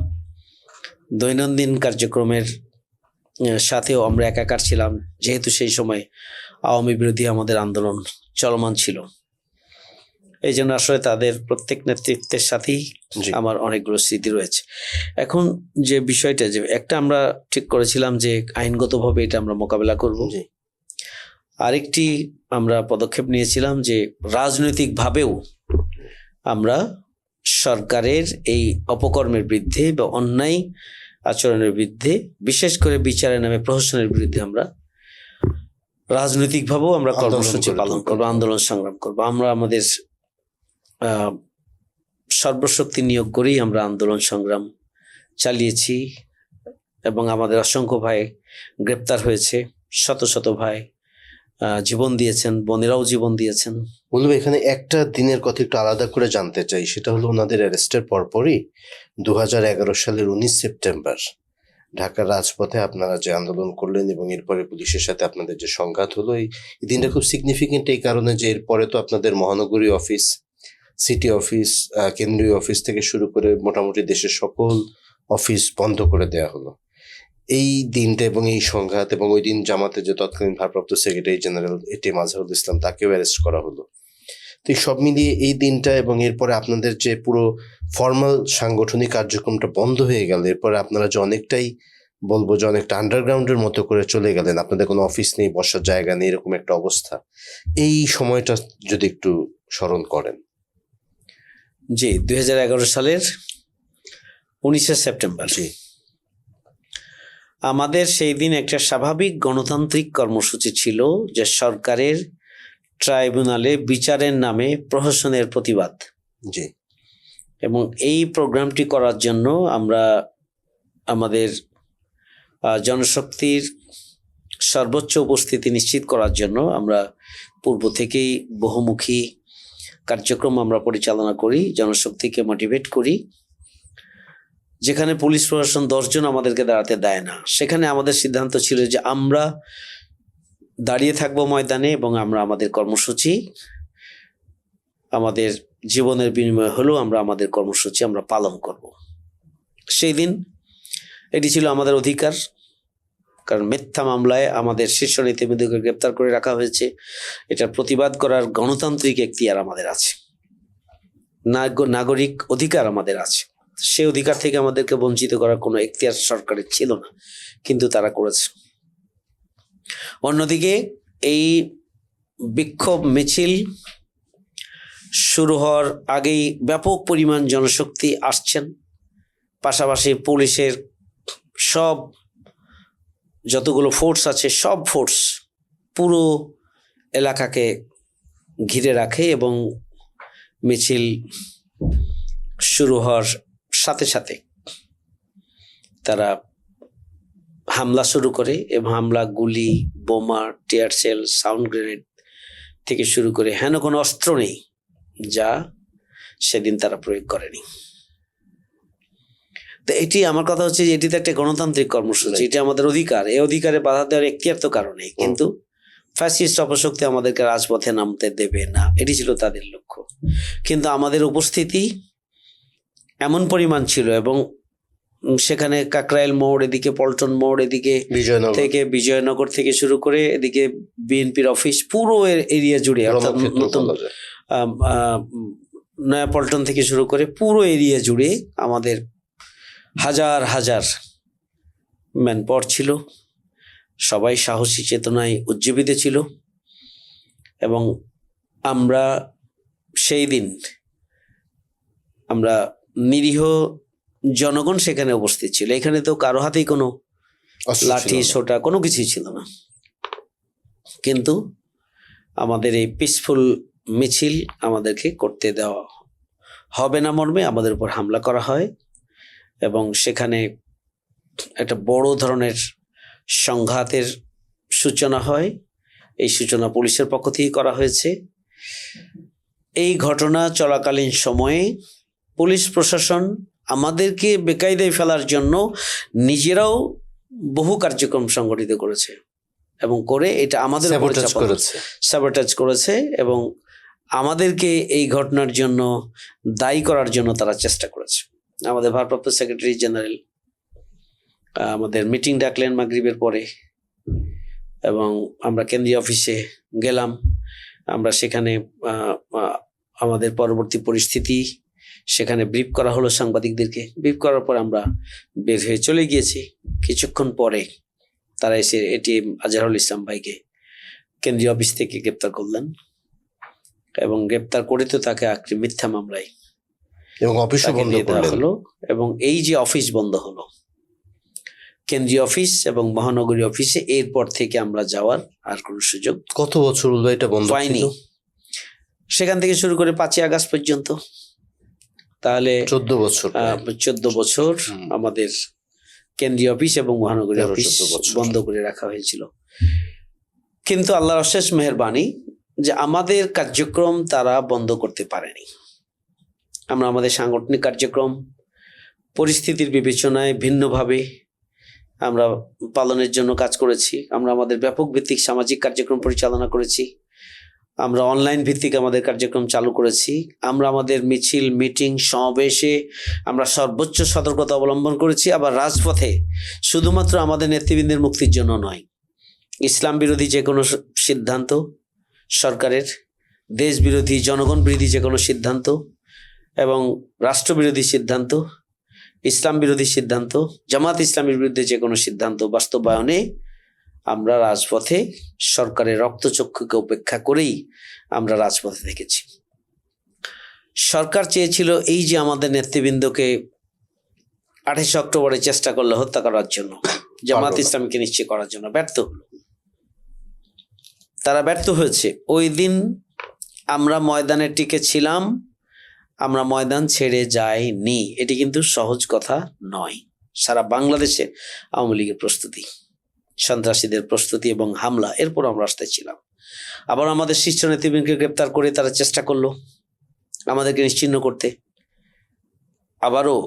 দৈনন্দিন কার্যক্রমের সাথেও আমরা একাকার ছিলাম, যেহেতু সেই সময় আওয়ামী বিরোধী আমাদের আন্দোলন চলমান ছিল। এই জন্য আসলে তাদের প্রত্যেক নেতৃত্বের সাথেই আমার অনেকগুলো স্মৃতি রয়েছে। এখন যে বিষয়টা, যে একটা আমরা ঠিক করেছিলাম যে আইনগতভাবে এটা আমরা মোকাবেলা করব, আরেকটি আমরা পদক্ষেপ নিয়েছিলাম যে রাজনৈতিকভাবেও আমরা সরকারের এই অপকর্মের বিরুদ্ধে বা অন্যায় আচরণের বিরুদ্ধে, বিশেষ করে বিচারের নামে প্রহসনের বিরুদ্ধে আমরা রাজনৈতিকভাবেও আমরা কর্মসূচি পালন করবো, আন্দোলন সংগ্রাম করবো। আমরা আমাদের সর্বশক্তি নিয়োগ করেই আমরা আন্দোলন সংগ্রাম চালিয়েছি এবং আমাদের অসংখ্য ভাই গ্রেপ্তার হয়েছে, শত শত ভাই জীবন দিয়েছেন, বোনেরাও জীবন দিয়েছেন। বলবো এখানে একটা দিনের কথা একটু আলাদা করে জানতে চাই, সেটা হলো ওনাদের অ্যারেস্টের পরপরই 2011 সালের 19 সেপ্টেম্বর ঢাকার রাজপথে আপনারা যে আন্দোলন করলেন এবং এরপরে পুলিশের সাথে আপনাদের যে সংঘাত হলো, এই দিনটা খুব সিগনিফিকেন্ট এই কারণে যে এরপরে তো আপনাদের মহানগরী অফিস, সিটি অফিস, কেন্দ্রীয় অফিস থেকে শুরু করে মোটামুটি দেশের সকল অফিস বন্ধ করে দেয়া হলো। এই দিনটা এবং এই সংঘাত এবং ওই দিন জামাতের যে তৎকালীন ভারপ্রাপ্ত secretary general ATM Azharul Islam, তাকেও অ্যারেস্ট করা হলো। তো সব মিলিয়ে এই দিনটা এবং এরপরে আপনাদের যে পুরো ফর্মাল সাংগঠনিক কার্যক্রমটা বন্ধ হয়ে গেল, এরপরে আপনারা যে অনেকটাই বলবো যে অনেকটা আন্ডারগ্রাউন্ডের মতো করে চলে গেলেন, আপনাদের কোনো অফিস নেই, বসার জায়গা নেই, এরকম একটা অবস্থা। এই সময়টা যদি একটু স্মরণ করেন। জি, 2011 সালের 19 সেপ্টেম্বর আমাদের সেই দিন একটা স্বাভাবিক গণতান্ত্রিক কর্মসূচি ছিল, যে সরকারের ট্রাইব্যুনালে বিচারের নামে প্রহসনের প্রতিবাদ। জি। এবং এই প্রোগ্রামটি করার জন্য আমরা আমাদের জনশক্তির সর্বোচ্চ উপস্থিতি নিশ্চিত করার জন্য আমরা পূর্ব থেকেই বহুমুখী কার্যক্রম আমরা পরিচালনা করি, জনশক্তিকে মোটিভেট করি। যেখানে পুলিশ প্রশাসন 10 জন আমাদেরকে দাঁড়াতে দেয় না, সেখানে আমাদের সিদ্ধান্ত ছিল যে আমরা দাঁড়িয়ে থাকবো ময়দানে এবং আমরা আমাদের কর্মসূচি, আমাদের জীবনের বিনিময় হলেও আমরা আমাদের কর্মসূচি আমরা পালন করব। সেই দিন এটি ছিল আমাদের অধিকার, কারণ মিথ্যা মামলায় আমাদের শীর্ষ নীতিবিদকে গ্রেপ্তার করে রাখা হয়েছে। এটার প্রতিবাদ করার গণতান্ত্রিক এখতিয়ার আমাদের আছে, নাগরিক অধিকার আমাদের আছে। সেই অধিকার থেকে আমাদেরকে বঞ্চিত করার কোনো এখতিয়ার সরকারের ছিল না, কিন্তু তারা করেছে। অন্যদিকে এই বিক্ষোভ মিছিল শুরু হওয়ার আগেই ব্যাপক পরিমাণ জনশক্তি আসছেন, পাশাপাশি পুলিশের সব যতগুলো ফোর্স আছে সব ফোর্স পুরো এলাকাকে ঘিরে রাখে এবং মিছিল শুরু হওয়ার সাথে সাথে তারা হামলা শুরু করে এবং হামলা গুলি, বোমা, টিয়ার সেল, সাউন্ড গ্রেনেড থেকে শুরু করে হেন কোনো অস্ত্র নেই যা সেদিন তারা প্রয়োগ করেনি। তো এটি আমার কথা হচ্ছে যে এটি তো একটা গণতান্ত্রিক কর্মসূচি, এটি আমাদের অধিকার। এই অধিকারে বাধা দেওয়ার এখতিয়ার তো কারণে, কিন্তু ফ্যাসিস্ট অপশক্তি আমাদেরকে রাজপথে নামতে দেবে না, এটি ছিল তাদের লক্ষ্য। কিন্তু আমাদের উপস্থিতি এমন পরিমাণ ছিল এবং সেখানে কাকরাইল মোড়, এদিকে পল্টন মোড়, এদিকে থেকে বিজয়নগর থেকে শুরু করে এদিকে বিএনপির অফিস, পুরো এরিয়া জুড়ে, অর্থাৎ নতুন নয়া পল্টন থেকে শুরু করে পুরো এরিয়া জুড়ে আমাদের হাজার হাজার ম্যানপাওয়ার ছিল। সবাই সাহসী চেতনায় উজ্জীবিত ছিল এবং আমরা সেই দিন আমরা নিরীহ জনগণ সেখানে উপস্থিত ছিল। এখানে তো কারো হাতেই কোনো লাঠি সোটা কোনো কিছুই ছিল না, কিন্তু আমাদের এই পিসফুল মিছিল আমাদেরকে করতে দেওয়া হবে না মর্মে আমাদের উপর হামলা করা হয় এবং সেখানে একটা বড় ধরনের সংঘাতের সূচনা হয়। এই সূচনা পুলিশের পক্ষ থেকে করা হয়েছে। এই ঘটনা চলাকালীন সময়ে পুলিশ প্রশাসন আমাদেরকে বেকায়দায় ফেলার জন্য নিজেরাও বহু কার্যক্রম সংগঠিত করেছে এবং করে এটা আমাদের স্যাবোটাজ করেছে এবং আমাদেরকে এই ঘটনার জন্য দায়ী করার জন্য তারা চেষ্টা করেছে। আমাদের ভারপ্রাপ্ত সেক্রেটারি জেনারেল আমাদের মিটিং ডাকলেন মাগরিবের পরে এবং আমরা কেন্দ্রীয় অফিসে গেলাম। আমরা সেখানে আমাদের পরবর্তী পরিস্থিতি সেখানে ব্রিফ করা হলো সাংবাদিকদেরকে। ব্রিফ করার পর আমরা বের হয়ে চলে গিয়েছি। কিছুক্ষণ পরে তারা এসে এটিএম আজহারুল ইসলাম ভাইকে কেন্দ্রীয় অফিস থেকে গ্রেপ্তার করলেন এবং গ্রেপ্তার করে তো তাকে আঁকড়ে মিথ্যা মামলায় এবং অফিস বন্ধ হলো এবং এই যে অফিস বন্ধ হলো কেন্দ্রীয় অফিস এবং মহানগরী অফিসে, এরপর থেকে আমরা যাওয়ার আর কোনো সুযোগ কত বছর এটা বন্ধ হয়নি। সেখান থেকে শুরু করে 5ই আগস্ট পর্যন্ত, তাহলে 14 বছর আমাদের কেন্দ্রীয় অফিস এবং মহানগরী অফিস বন্ধ করে রাখা হয়েছিল। কিন্তু আল্লাহর অশেষ মেহেরবানি যে আমাদের কার্যক্রম তারা বন্ধ করতে পারেনি। আমরা আমাদের সাংগঠনিক কার্যক্রম পরিস্থিতির বিবেচনায় ভিন্নভাবে আমরা পালনের জন্য কাজ করেছি। আমরা আমাদের ব্যাপক ভিত্তিক সামাজিক কার্যক্রম পরিচালনা করেছি। আমরা অনলাইন ভিত্তিক আমাদের কার্যক্রম চালু করেছি। আমরা আমাদের মিছিল, মিটিং, সমাবেশে আমরা সর্বোচ্চ সতর্কতা অবলম্বন করেছি। আবার রাজপথে শুধুমাত্র আমাদের নেতৃবৃন্দের মুক্তির জন্য নয়, ইসলাম বিরোধী যে কোনো সিদ্ধান্ত সরকারের, দেশ বিরোধী, জনগণ বিরোধী যে কোনো সিদ্ধান্ত এবং রাষ্ট্রবিরোধী সিদ্ধান্ত, ইসলাম বিরোধী সিদ্ধান্ত, জামাত ইসলামের বিরুদ্ধে যে কোনো সিদ্ধান্ত বাস্তবায়নে আমরা রাজপথে সরকারের রক্তচক্ষুকে উপেক্ষা করেই আমরা রাজপথে থেকেছি। সরকার চেয়েছিল এই যে আমাদের নেতৃবৃন্দকে 28 অক্টোবরে চেষ্টা করলো হত্যা করার জন্য, জামাত ইসলামকে নিশ্চয় করার জন্য, ব্যর্থ হলো। তারা ব্যর্থ হয়েছে। ওই দিন আমরা ময়দানে টিকে ছিলাম, আমরা ময়দান ছেড়ে যাইনি। এটি কিন্তু সহজ কথা নয়। সারা বাংলাদেশে আওয়ামী লীগের প্রস্তুতি, সন্ত্রাসীদের প্রস্তুতি এবং হামলা, এরপর আমরা রাস্তায় ছিলাম। আবার আমাদের শীর্ষ নেতৃবৃন্দকে গ্রেপ্তার করে তারা চেষ্টা করলো আমাদেরকে নিশ্চিহ্ন করতে। আবারও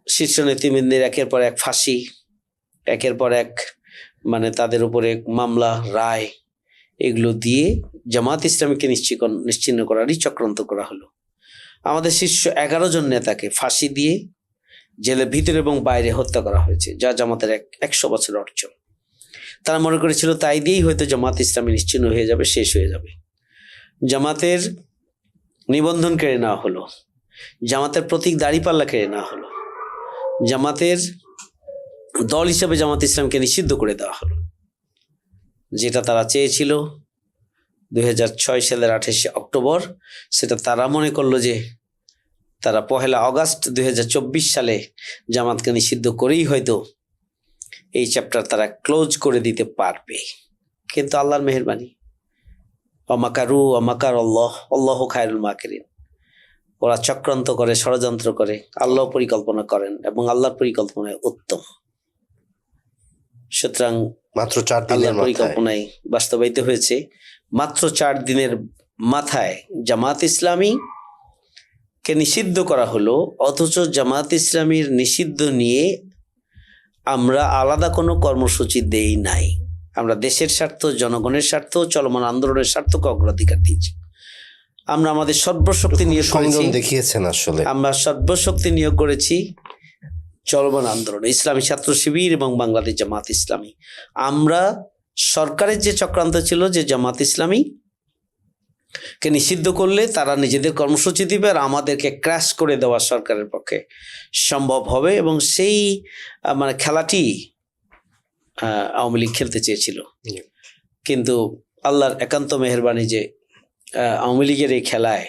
শীর্ষ নেতৃবৃন্দের একের পর এক ফাঁসি, একের পর এক মানে তাদের উপরে মামলা রায় এগুলো দিয়ে জামাত ইসলামীকে নিশ্চিহ্ন করারই চক্রান্ত করা হলো। আমাদের শীর্ষ 11 জন নেতাকে ফাঁসি দিয়ে জেলের ভিতরে এবং বাইরে হত্যা করা হয়েছে, যা জামাতের 100 বছর অর্জন। তারা মনে করেছিল তাই দিয়েই হয়তো জামাত ইসলামী নিশ্চিহ্ন হয়ে যাবে, শেষ হয়ে যাবে। জামাতের নিবন্ধন কেড়ে নেওয়া হলো, জামাতের প্রতীক দাঁড়িপাল্লা কেড়ে নেওয়া হলো, জামাতের দল হিসেবে জামাত ইসলামকে নিষিদ্ধ করে দেওয়া হলো। যেটা তারা চেয়েছিল 2006 সালের 28 অক্টোবর, সেটা তারা মনে করলো যে তারা 1 আগস্ট 2024 সালে জামাতকে নিষিদ্ধ করেই হয়তো এই চ্যাপ্টার তারা ক্লোজ করে দিতে পারবে। কিন্তু আল্লাহর মেহেরবানি, অমাকারু অমাকার আল্লাহ আল্লাহ খায়রুল মাকিরিন। ওরা চক্রান্ত করে, ষড়যন্ত্র করে, আল্লাহ পরিকল্পনা করেন এবং আল্লাহর পরিকল্পনায় উত্তম। সুতরাং মাত্র 4 দিনের আল্লাহর মাথায় পরিকল্পনায় বাস্তবায়িত হয়েছে। মাত্র 4 দিনের মাথায় জামাত ইসলামী কে নিষিদ্ধ করা হলো, অথচ জামাত ইসলামীর নিষিদ্ধ নিয়ে আমরা আলাদা কোনো কর্মসূচি দেই নাই। আমরা দেশের স্বার্থ, জনগণের স্বার্থ, চলমান আন্দোলনের স্বার্থকে অগ্রাধিকার দিয়েছি। আমরা আমাদের সর্বশক্তি নিয়োগ করেছি, সংযম দেখিয়েছেন আসলে। আমরা সর্বশক্তি নিয়োগ করেছি চলমান আন্দোলন, ইসলামী ছাত্র শিবির এবং বাংলাদেশ জামাত ইসলামী। আমরা সরকারের যে চক্রান্ত ছিল যে জামাত ইসলামী কে নিষিদ্ধ করলে তারা নিজেদের কর্মসূচি দিবে আর আমাদেরকে ক্র্যাশ করে দেওয়া সরকারের পক্ষে সম্ভব হবে, এবং সেই মানে খেলাটি আওয়ামী লীগ খেলতে চেয়েছিল। কিন্তু আল্লাহর একান্ত মেহেরবানি যে আওয়ামী লীগের এই খেলায়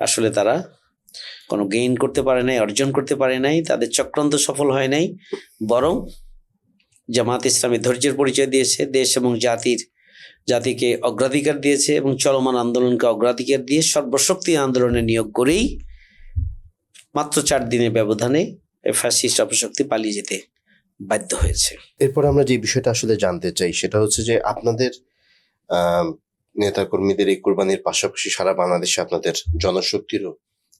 আসলে তারা কোনো গেইন করতে পারে নাই, অর্জন করতে পারে নাই, তাদের চক্রান্ত সফল হয় নাই। বরং জামাত ইসলামী ধৈর্যের পরিচয় দিয়েছে, দেশ এবং জাতিকে অগ্রাধিকার দিয়েছে এবং চলমান আন্দোলনকে অগ্রাধিকার দিয়ে সর্বশক্তি আন্দোলনে নিয়োগ করেই মাত্র 4 দিনের ব্যবধানে ফ্যাসিস্ট অপশক্তি পালিয়ে যেতে বাধ্য হয়েছে। এরপর আমরা যে বিষয়টা আসলে জানতে চাই সেটা হচ্ছে যে আপনাদের নেতাকর্মীদের এই কোরবানির পাশাপাশি সারা বাংলাদেশে আপনাদের জনশক্তিরও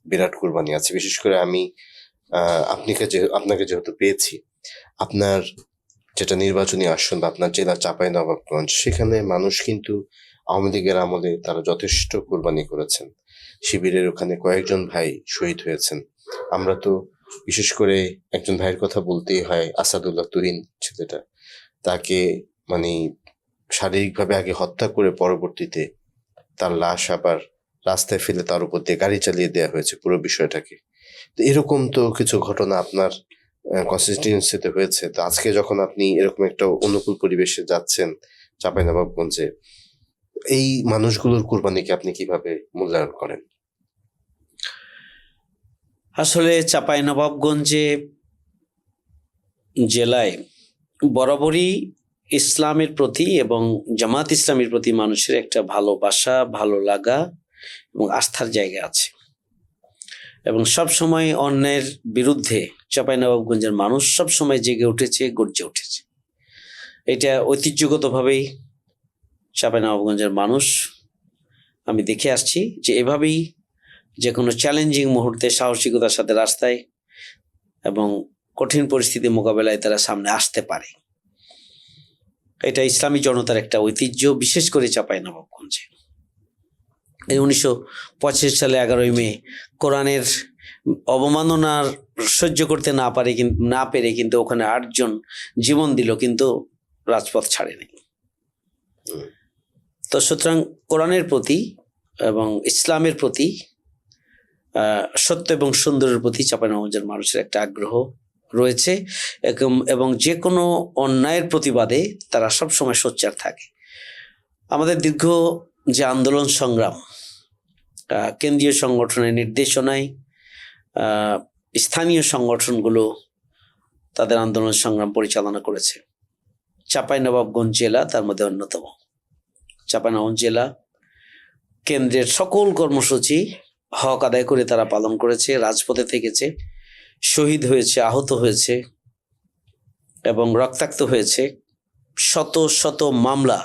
বিরাট কোরবানি আছে। বিশেষ করে আমি আপনাকে যেহেতু পেয়েছি, আপনার যেটা নির্বাচনী আসন বা আপনার জেলা চাঁপাইনবাবগঞ্জ, সেখানে মানুষ কিন্তু আওয়ামী লীগের আমলে তারা যথেষ্ট কোরবানি করেছেন। শিবিরের ওখানে কয়েকজন ভাই শহীদ হয়েছেন। আমরা তো বিশেষ করে একজন ভাইয়ের কথা বলতেই হয়, আসাদুল্লাহ তুহিন ছেলেটা, তাকে মানে শারীরিকভাবে আগে হত্যা করে পরবর্তীতে তার লাশ আবার রাস্তায় ফেলে তার উপর দিয়ে গাড়ি চালিয়ে দেওয়া হয়েছে পুরো বিষয়টাকে। তো এরকম তো কিছু ঘটনা আপনার কনস্টিটিউয়েন্সিতে হয়েছে। তো আজকে যখন আপনি এরকম একটা অনুকূল পরিবেশে যাচ্ছেন চাঁপাইনবাবগঞ্জে, এই মানুষগুলোর কোরবানিকে আপনি কিভাবে মূল্যায়ন করেন? আসলে চাঁপাইনবাবগঞ্জে জেলায় বরাবরই ইসলামের প্রতি এবং জামাত ইসলামের প্রতি মানুষের একটা ভালোবাসা, ভালো লাগা এবং আস্থার জায়গা আছে, এবং সব সময় অন্যের বিরুদ্ধে চাঁপাইনবাবগঞ্জের মানুষ সব সময় জেগে উঠেছে, গর্জে উঠেছে। এটা ঐতিহ্যগতভাবেই চাঁপাইনবাবগঞ্জের মানুষ আমি দেখে আসছি যে এভাবেই যে কোনো চ্যালেঞ্জিং মুহূর্তে সাহসিকতার সাথে রাস্তায় এবং কঠিন পরিস্থিতি মোকাবেলায় তারা সামনে আসতে পারে। এটা ইসলামী জনতার একটা ঐতিহ্য, বিশেষ করে চাঁপাইনবাবগঞ্জে। এই 1985 সালে 11ই মে কোরআনের অবমাননার সহ্য করতে না পেরে কিন্তু ওখানে 8 জন জীবন দিল, কিন্তু রাজপথ ছাড়েনি। তো সুতরাং কোরআনের প্রতি এবং ইসলামের প্রতি, সত্য এবং সুন্দরের প্রতি চাঁপাইনবাবগঞ্জের মানুষের একটা আগ্রহ রয়েছে, এবং যে কোনো অন্যায়ের প্রতিবাদে তারা সব সময় সোচ্চার থাকে। আমাদের দীর্ঘ যে আন্দোলন সংগ্রাম, কেন্দ্রীয় সংগঠনের নির্দেশনায় স্থানীয় সংগঠনগুলো তাদের আন্দোলন সংগ্রাম পরিচালনা করেছে। চাঁপাইনবাবগঞ্জ জেলা তার মধ্যে অন্যতম। চাঁপাইনবাবগঞ্জ জেলা কেন্দ্রের সকল কর্মসূচি হক আদায় করে তারা পালন করেছে, রাজপথে থেকেছে, শহীদ হয়েছে, আহত হয়েছে এবং রক্তাক্ত হয়েছে। শত শত মামলা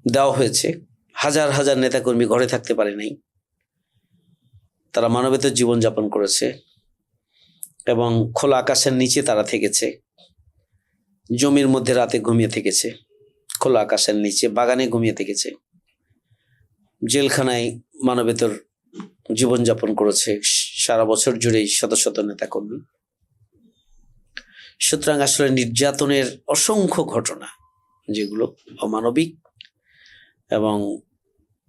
দেওয়া হয়েছে, হাজার হাজার নেতাকর্মী ঘরে থাকতে পারে নাই, তারা মানবেতর জীবনযাপন করেছে এবং খোলা আকাশের নিচে তারা থেকেছে। জমির মধ্যে রাতে ঘুমিয়ে থেকেছে, খোলা আকাশের নিচে বাগানে ঘুমিয়ে থেকেছে, জেলখানায় মানবেতর জীবনযাপন করেছে সারা বছর জুড়েই শত শত নেতাকর্মী। সুতরাং আসলে নির্যাতনের অসংখ্য ঘটনা যেগুলো অমানবিক, এবং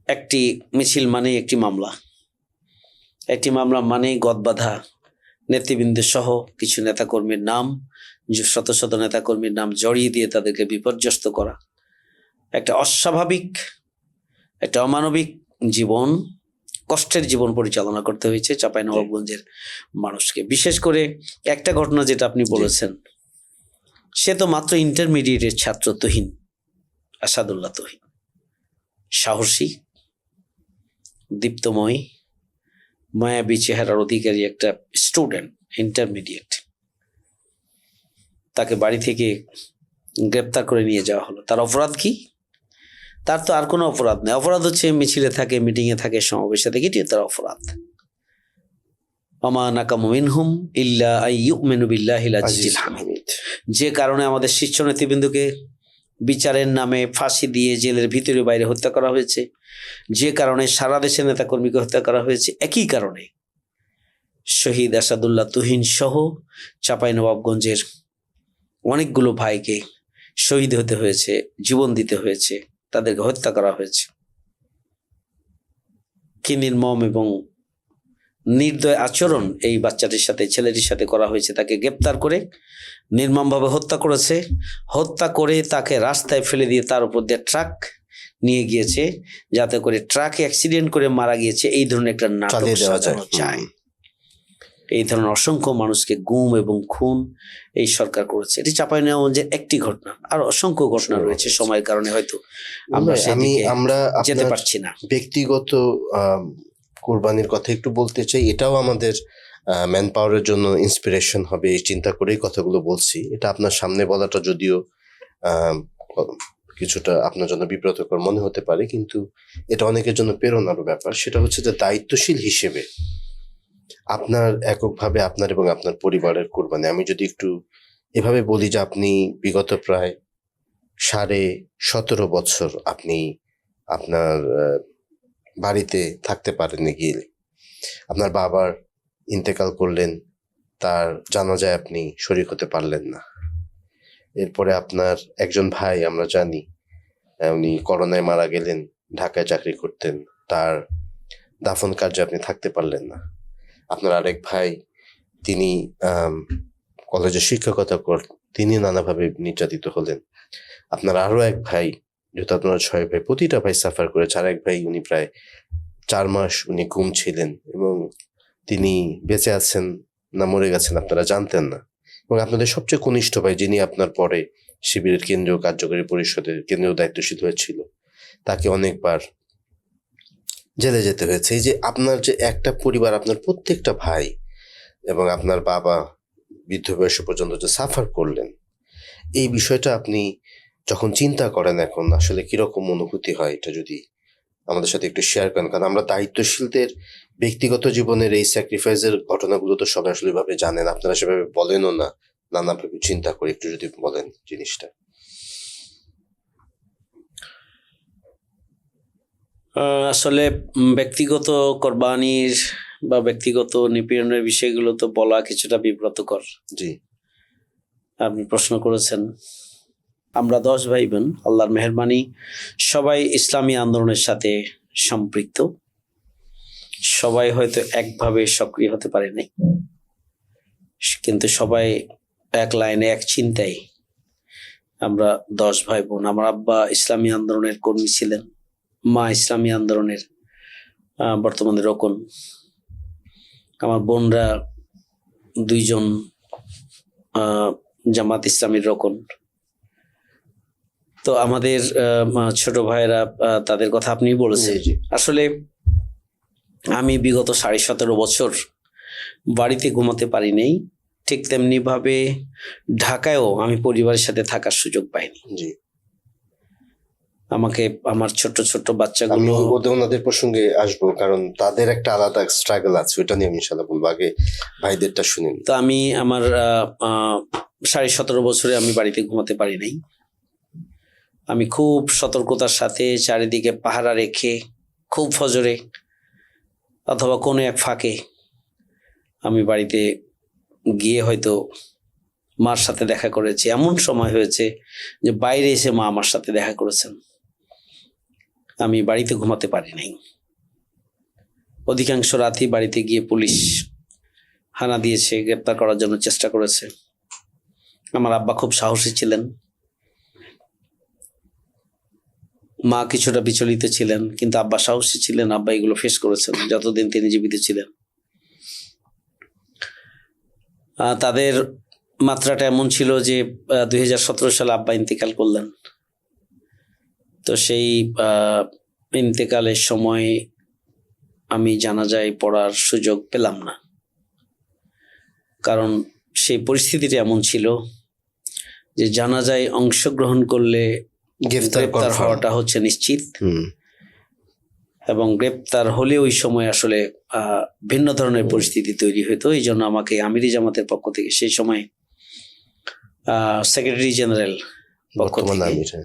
একটি মিছিল মানে একটি মামলা, একটি মামলা মানে গদবাঁধা নেতৃবৃন্দ সহ কিছু নেতাকর্মীর নাম, শত শত নেতাকর্মীর নাম জড়িয়ে দিয়ে তাদেরকে বিপর্যস্ত করা, একটা অস্বাভাবিক, একটা অমানবিক জীবন, কষ্টের জীবন পরিচালনা করতে হয়েছে চাঁপাইনবাবগঞ্জের মানুষকে। বিশেষ করে একটা ঘটনা যেটা আপনি বলেছেন, সে তো মাত্র ইন্টারমিডিয়েটের ছাত্র তুহিন, আসাদুল্লাহ তুহিন, সাহসী, দীপ্তময়, মায়াবী চেহারার অধিকারী একটা স্টুডেন্ট, ইন্টারমিডিয়েট। তাকে বাড়ি থেকে গ্রেপ্তার করে নিয়ে যাওয়া হলো। তার অপরাধ কি? তার তো আর কোনো অপরাধ নেই। অপরাধ হচ্ছে মিছিলে থাকে, মিটিংয়ে থাকে, সমাবেশে থাকে, এটিও তার অপরাধ। ওমা নাকামু মিনহুম ইল্লা আইয়ুমিনু বিল্লাহিল আজিজিল হামিদ। যে কারণে আমাদের শীর্ষ নেতৃবৃন্দকে বিচারের নামে ফাঁসি দিয়ে জেলের ভিতরে বাইরে হত্যা করা হয়েছে, যে কারণে সারা দেশের নেতাকর্মীকে হত্যা করা হয়েছে, একই কারণে শহীদ আসাদুল্লাহ তুহিন সহ চাঁপাইনবাবগঞ্জের অনেকগুলো ভাইকে শহীদ হতে হয়েছে, জীবন দিতে হয়েছে, তাদেরকে হত্যা করা হয়েছে। কি নির্মম এবং নির্দয় আচরণ এই বাচ্চাটির সাথে, ছেলেটির সাথে করা হয়েছে। তাকে গ্রেপ্তার করে নির্মমভাবে হত্যা করেছে। হত্যা করে তাকে রাস্তায় ফেলে দিয়ে তার উপর দিয়ে ট্রাক নিয়ে গিয়েছে, যাতে করে ট্রাকে অ্যাক্সিডেন্ট করে মারা গিয়েছে, এই ধরনের একটা নাটক সাজানো যায়। এই ধরনের অসংখ্য মানুষকে গুম এবং খুন এই সরকার করেছে। এটি চাঁপাইনবাবগঞ্জের একটি ঘটনা, আর অসংখ্য ঘটনা রয়েছে। সময়ের কারণে হয়তো আমরা যেতে পারছি না। ব্যক্তিগত কোরবানির কথা একটু বলতে চাই। এটাও আমাদের ম্যান পাওয়ারের জন্য ইন্সপিরেশন হবে, এই চিন্তা করেই কথাগুলো বলছি। এটা আপনার সামনে বলাটা যদিও কিছুটা আপনার জন্য বিব্রতকর মনে হতে পারে, কিন্তু এটা অনেকের জন্য প্রেরণার ব্যাপার। সেটা হচ্ছে যে দায়িত্বশীল হিসেবে আপনার এককভাবে আপনার এবং আপনার পরিবারের কোরবানি, আমি যদি একটু এভাবে বলি যে আপনি বিগত প্রায় 17.5 বছর আপনি আপনার বাড়িতে থাকতে পারেননি গিয়ে। আপনার বাবার ইন্তেকাল করলেন, তার জানাজায় আপনি শরীক হতে পারলেন না। এরপরে আপনার একজন ভাই, আমরা জানি উনি করোনায় মারা গেলেন, ঢাকায় চাকরি করতেন, তার দাফন কার্যে আপনি থাকতে পারলেন না। আপনার আরেক ভাই, তিনি কলেজে শিক্ষকতা তিনি নানাভাবে নির্যাতিত হলেন। আপনার আরো এক ভাই, যেহেতু আপনারা 6 ভাই, প্রতিটা ভাই সাফার করেছে। আর এক ভাই, উনি প্রায় 4 মাস উনি গুম ছিলেন এবং তিনি বেঁচে আছেন না মরে গেছেন আপনারা জানতেন না। এবং আপনাদের সবচেয়ে কনিষ্ঠ ভাই, যিনি আপনার পরে শিবিরের কেন্দ্রীয় কার্যকরী পরিষদের কেন্দ্রীয় দায়িত্বশীল হয়েছিল, তাকে অনেকবার জেলে যেতে হয়েছে। এই যে আপনার যে একটা পরিবার, আপনার প্রত্যেকটা ভাই এবং আপনার বাবা বৃদ্ধ বয়স পর্যন্ত যে সাফার করলেন, এই বিষয়টা আপনি যখন চিন্তা করেন এখন আসলে কিরকম অনুভূতি হয়, এটা যদি আমাদের সাথে একটু শেয়ার করেন। কারণ আমরা দায়িত্বশীলদের ব্যক্তিগত জীবনের এই স্যাক্রিফাইসের ঘটনাগুলো তো সবাই আসলে ভাবে জানেন, আপনারা সেভাবে বলেনও না, নানাভাবে চিন্তা করে একটু যদি বলেন জিনিসটা। আসলে ব্যক্তিগত কোরবানির বা ব্যক্তিগত নিপীড়নের বিষয়গুলো তো বলা কিছুটা বিব্রতকর। জি, আপনি প্রশ্ন করেছেন। আমরা 10 ভাই বোন, আল্লাহর মেহেরবানি, সবাই ইসলামী আন্দোলনের সাথে সম্পৃক্ত। সবাই হয়তো একভাবে সক্রিয় হতে পারেনি, কিন্তু সবাই এক লাইনে, এক চিন্তায় আমরা 10 ভাই বোন। আমার আব্বা ইসলামী আন্দোলনের কর্মী ছিলেন, মা ইসলামী আন্দোলনের বর্তমানে রোকন, আমার বোনরা 2 জন জামাত ইসলামীর রোকন। তো আমাদের ছোট ভাইয়েরা, তাদের কথা আপনি বলেছেন। আসলে আমি বিগত 17.5 বছর বাড়িতে ঘুমাতে পারি নাই, ঠিক তেমনি ভাবে ঢাকায়ও আমি পরিবারের সাথে থাকার সুযোগ পাইনি। জি, আমাকে আমার ছোট ছোট বাচ্চাগুলো, ওদের প্রসঙ্গে আসবো, কারণ তাদের একটা আলাদা স্ট্রাগল আছে, ওটা নিয়ে আমি ইনশাআল্লাহ বলবো। আগে ভাইদেরটা শুনেন। তো আমি আমার 17.5 বছরে আমি বাড়িতে ঘুমাতে পারি নাই। আমি খুব সতর্কতার সাথে চারিদিকে পাহারা রেখে খুব ফজরে অথবা কোনো এক ফাঁকে আমি বাড়িতে গিয়ে হয়তো মার সাথে দেখা করেছি। এমন সময় হয়েছে যে বাইরে এসে মা আমার সাথে দেখা করেছেন। আমি বাড়িতে ঘুমাতে পারি নাই। অধিকাংশ রাতই বাড়িতে গিয়ে পুলিশ হানা দিয়েছে, গ্রেপ্তার করার জন্য চেষ্টা করেছে। আমার আব্বা খুব সাহসী ছিলেন, মা কিছুটা বিচলিত ছিলেন, কিন্তু আব্বা সাহসী ছিলেন। আব্বা এগুলো ফেস করেছেন যতদিন তিনি জীবিত ছিলেন। তাদের মাত্রাটা এমন ছিল যে 2017 সালে আব্বা ইন্তেকাল করলেন। তো সেই ইন্তেকালের সময় আমি জানাজায় পড়ার সুযোগ পেলাম না, কারণ সেই পরিস্থিতিটা এমন ছিল যে জানাজায় অংশগ্রহণ করলে গ্রেপ্তার হওয়াটা হচ্ছে নিশ্চিত। এবং গ্রেপ্তার হলে ওই সময় আসলে ভিন্ন ধরনের পরিস্থিতি তৈরি হতো। এই জন্য আমাকে আমিরি জামাতের পক্ষ থেকে সেই সময় সেক্রেটারি জেনারেল পক্ষ থেকে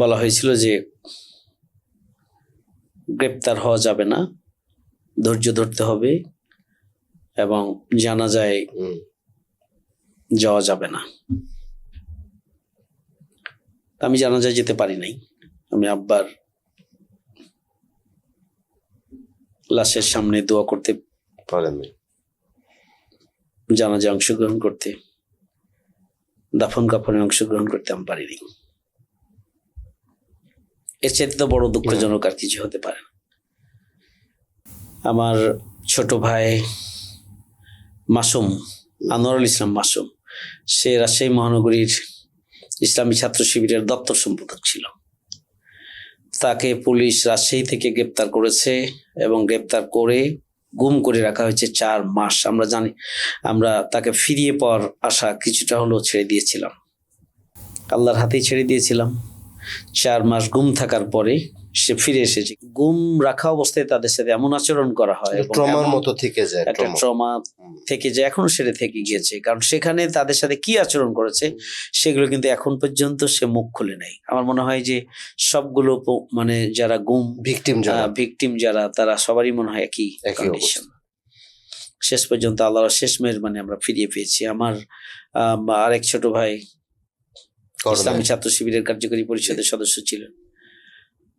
বলা হয়েছিল যে গ্রেপ্তার হওয়া যাবে না, ধৈর্য ধরতে হবে এবং জানাজায় যাওয়া যাবে না। আমি জানাজায় যেতে পারি নাই। আমি আব্বার লাশের সামনে দোয়া করতে পারেননি, জানাজায় অংশগ্রহণ করতে, দাফন কাফনে অংশগ্রহণ করতে আমি পারিনি। এর চাইতে তো বড় দুঃখজনক আর কিছু হতে পারে না। আমার ছোট ভাই মাসুম, আনোয়ারুল ইসলাম মাসুম, সে রাজশাহী মহানগরীর ইসলামী ছাত্র শিবিরের দপ্তর সম্পাদক ছিল। তাকে পুলিশ রাজশাহী থেকে গ্রেপ্তার করেছে এবং গ্রেপ্তার করে গুম করে রাখা হয়েছে 4 মাস। আমরা জানি, আমরা তাকে ফিরিয়ে পাওয়ার আশা কিছুটা হলেও ছেড়ে দিয়েছিলাম, আল্লাহর হাতেই ছেড়ে দিয়েছিলাম। 4 মাস গুম থাকার পরে সে ফিরে এসেছে। গুম রাখা অবস্থায় তাদের সাথে এমন আচরণ করা হয়, ট্রমার মতো থেকে যায়, একটা ট্রমা থেকে যায়, এখনো সেটা থেকে গিয়েছে। কারণ সেখানে তাদের সাথে কি আচরণ করেছে সেগুলো কিন্তু এখন পর্যন্ত সে মুখ খুলে নেই। আমার মনে হয় যে সবগুলো মানে যারা গুম ভিকটিম যারা, তারা সবারই মনে হয় একই কন্ডিশন। শেষ পর্যন্ত আল্লাহর শেষ মেহেরবানি আমরা ফিরিয়ে পেয়েছি। আমার আরেক ছোট ভাই ইসলামী ছাত্র শিবিরের কার্যকরী পরিষদের সদস্য ছিলেন।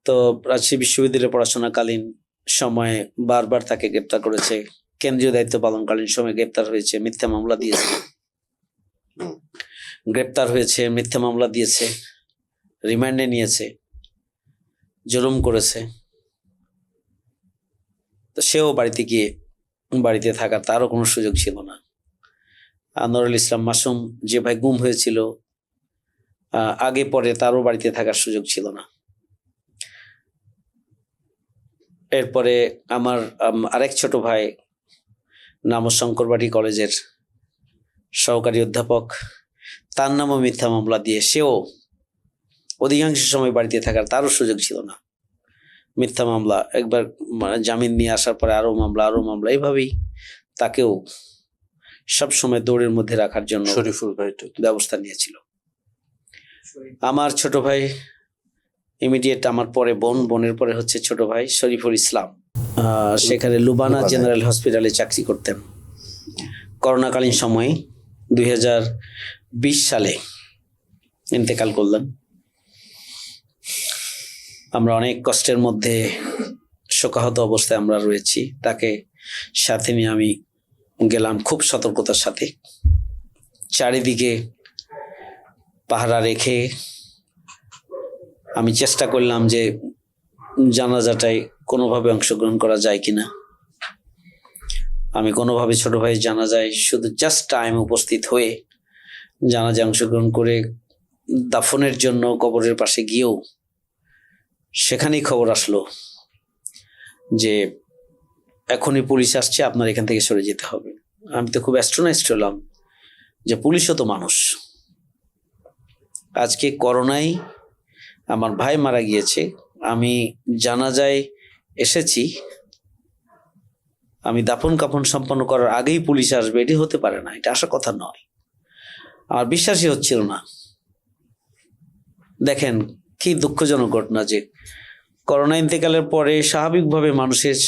তো রাজশাহী বিশ্ববিদ্যালয়ে পড়াশোনাকালীন সময়ে বারবার তাকে গ্রেপ্তার করেছে। কেন্দ্রীয় দায়িত্ব পালনকালীন সময় গ্রেপ্তার হয়েছে, মিথ্যা মামলা দিয়েছে, মিথ্যা মামলা দিয়েছে, রিমান্ডে নিয়েছে, জুলুম করেছে। তো সেও বাড়িতে গিয়ে বাড়িতে থাকার তারও কোনো সুযোগ ছিল না। আনোয়ারুল ইসলাম মাসুম যে ভাই গুম হয়েছিল আগে পরে, তারও বাড়িতে থাকার সুযোগ ছিল না। এরপরে আমার আরেক ছোট ভাই নামও শঙ্করবাড়ি কলেজের সহকারী অধ্যাপক, তার নামও মিথ্যা মামলা দিয়ে সেও অধিকাংশ সময় বাড়িতে থাকার তারও সুযোগ ছিল না। মিথ্যা মামলা, একবার জামিন নিয়ে আসার পরে আরো মামলা, এইভাবেই তাকেও সব সময় দৌড়ের মধ্যে রাখার জন্য শরীফুল ভাই ব্যবস্থা নিয়েছিল। আমার ছোট ভাই ইমিডিয়েট আমার পরে বোনের পরে হচ্ছে ছোট ভাই শরীফুল ইসলাম, সেখানে লুবানা জেনারেল হসপিটালে চাকরি করতেন। করোনাকালীন সময়ে 2020 সালে ইন্তেকাল করলেন। আমরা অনেক কষ্টের মধ্যে শোকাহত অবস্থায় আমরা রয়েছি। তাকে সাথে নিয়ে আমি গেলাম খুব সতর্কতার সাথে, চারিদিকে পাহারা রেখে আমি চেষ্টা করলাম যে জানাজাটায় কোনোভাবে অংশগ্রহণ করা যায় কিনা। আমি কোনোভাবে ছোট ভাই জানাজায় শুধু জাস্ট টাইম উপস্থিত হয়ে জানাজায় অংশগ্রহণ করে দাফনের জন্য কবরের পাশে গিয়েও সেখানেই খবর আসলো যে এখনই পুলিশ আসছে, আপনার এখান থেকে সরে যেতে হবে। আমি তো খুব অ্যাস্ট্রোনাইজড হলাম যে পুলিশও তো মানুষ। আজকে করোনায় আমার ভাই মারা গিয়েছে, আমি জানাজায় এসেছি, আমি দাফন কাফন সম্পন্ন করার আগেই পুলিশ আসবে, এটি হতে পারে না, এটা আসার কথা নয়। আর বিশ্বাসই হচ্ছিল না। দেখেন কি দুঃখজনক ঘটনা যে করোনা ইন্তেকালের পরে স্বাভাবিকভাবে মানুষের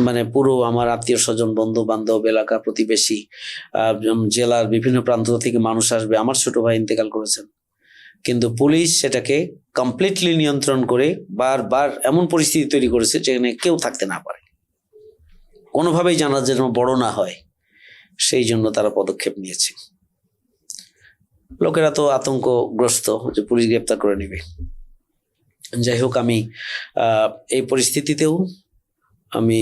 মানে পুরো আমার আত্মীয় স্বজন, বন্ধু বান্ধব, এলাকা প্রতিবেশী, জেলার বিভিন্ন প্রান্ত থেকে মানুষ আসবে, আমার ছোট ভাই ইন্তেকাল করেছেন, কিন্তু পুলিশ সেটাকে কমপ্লিটলি নিয়ন্ত্রণ করে বারবার এমন পরিস্থিতি তৈরি করেছে যেখানে কেউ থাকতে না পারে, কোনোভাবেই জানাজা যেন বড় না হয়, সেই জন্য তারা পদক্ষেপ নিয়েছে। লোকেরা তো আতঙ্কগ্রস্ত যে পুলিশ গ্রেপ্তার করে নেবে। যাই হোক, আমি এই পরিস্থিতিতেও আমি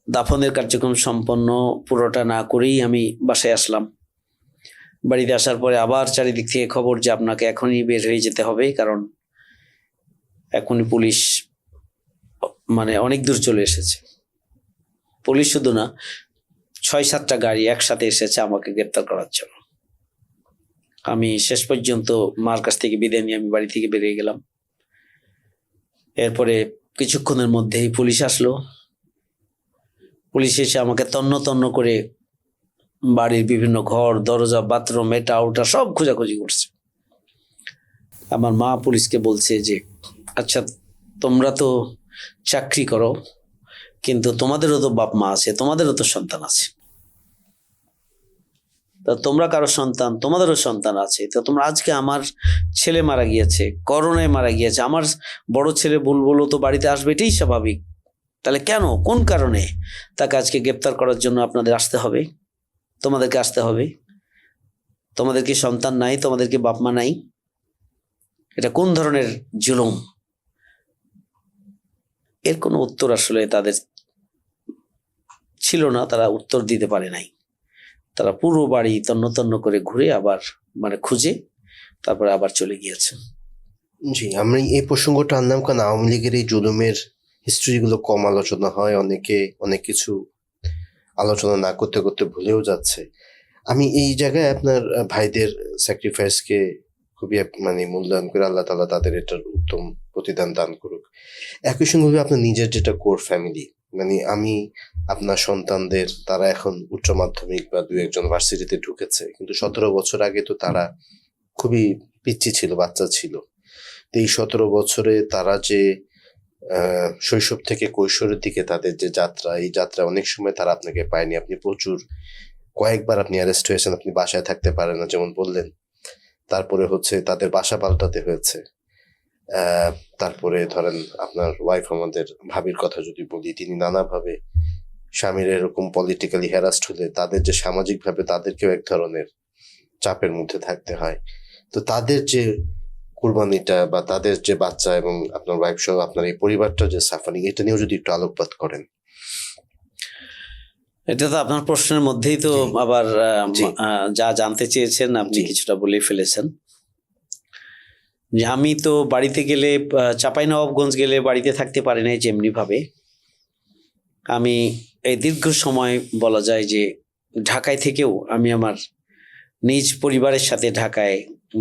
দাফনের কার্যক্রম সম্পন্ন পুরোটা না করেই আমি বাসায় আসলাম। বাড়িতে আসার পরে আবার চারিদিক থেকে খবর যে আপনাকে এখনই বের হয়ে যেতে হবে, কারণ এখনই পুলিশ মানে অনেক দূর চলে এসেছে। পুলিশ শুধু না, 6-7টা গাড়ি একসাথে এসেছে আমাকে গ্রেপ্তার করার জন্য। আমি শেষ পর্যন্ত মার কাছ থেকে বিদায় নিয়ে আমি বাড়ি থেকে বেরিয়ে গেলাম। এরপরে কিছুক্ষণের মধ্যেই পুলিশ আসলো। পুলিশ এসে আমাকে তন্ন তন্ন করে বাড়ির বিভিন্ন ঘর, দরজা, বাথরুম, এটা ওটা সব খোঁজাখুঁজি করছে। আমার মা পুলিশকে বলছে যে আচ্ছা, তোমরা তো চাকরি করো, কিন্তু তোমাদেরও তো বাপ মা আছে, তোমাদেরও তো সন্তান আছে, তা তোমরা কারো সন্তান, তোমাদেরও সন্তান আছে, তো তোমরা আজকে আমার ছেলে মারা গিয়েছে, করোনায় মারা গিয়েছে, আমার বড় ছেলে বুলবুলও তো বাড়িতে আসবে, এটাই স্বাভাবিক, তাহলে কেন, কোন কারণে তাকে আজকে গ্রেপ্তার করার জন্য আপনাদের আসতে হবে, তোমাদেরকে আসতে হবে? তোমাদের কি সন্তান নাই? তোমাদের কি বাপ মা নাই? এটা কোন ধরনের জুলুম? এর কোনো উত্তর আসলে তাদের ছিল না, তারা উত্তর দিতে পারে নাই। তারা পুরো বাড়ি তন্ন তন্ন করে ঘুরে আবার মানে খুঁজে তারপরে আবার চলে গিয়েছে। জি, আমি এই প্রসঙ্গটা আনলাম কারণ আওয়ামী লীগের এই জুলুমের হিস্ট্রিগুলো কম আলোচনা হয়, অনেকে অনেক কিছু আলোচনা না করতে করতে ভুলেও যাচ্ছে। আমি এই জায়গায় আপনার ভাইদের স্যাক্রিফাইসকে খুবই মানে মূল্যায়ন করে, আল্লাহ তাআলা তাদের এটার উত্তম প্রতিদান দান করুক। একই সঙ্গে আপনার নিজের যেটা কোর ফ্যামিলি, মানে আমি আপনার সন্তানদের, তারা এখন উচ্চ মাধ্যমিক বা 2-1 জন ভার্সিটিতে ঢুকেছে, কিন্তু 17 বছর আগে তো তারা খুবই পিচ্চি ছিল, বাচ্চা ছিল। তো এই 17 বছরে তারা যে শৈশব থেকে কৈশোরের দিকে তাদের যে যাত্রা, এই যাত্রা অনেক সময় তারা আপনাকে পায়নি। আপনি কয়েকবার আপনি অ্যারেস্ট হয়েছেন, আপনি বাসায় থাকতে পারেন না যেমন বললেন। তারপরে হচ্ছে তাদের বাসা পাল্টাতে হয়েছে। তারপরে ধরেন আপনার ওয়াইফ, আমাদের ভাবির কথা যদি বলি, তিনি নানাভাবে স্বামীর এরকম পলিটিক্যালি হ্যারাস্ট হলে তাদের যে সামাজিকভাবে তাদেরকেও এক ধরনের চাপের মধ্যে থাকতে হয়। তো তাদের যে কুরবানিটা বা তাদের যে বাচ্চা এবং আপনার ওয়াইফ সহ আপনার এই পরিবারটা যে সাফারিং, এটা নিয়েও যদি একটু আলোকপাত করেন। এটা তো আপনার প্রশ্নের মধ্যেই তো আবার যা জানতে চেয়েছেন আপনি কিছুটা বলেই ফেলেছেন। যে আমি তো বাড়িতে গেলে, চাঁপাইনবাবগঞ্জ গেলে বাড়িতে থাকতে পারি নাই যেমনি ভাবে। আমি এই দীর্ঘ সময় বলা যায় যে ঢাকায় থেকেও আমি আমার নিজ পরিবারের সাথে ঢাকায়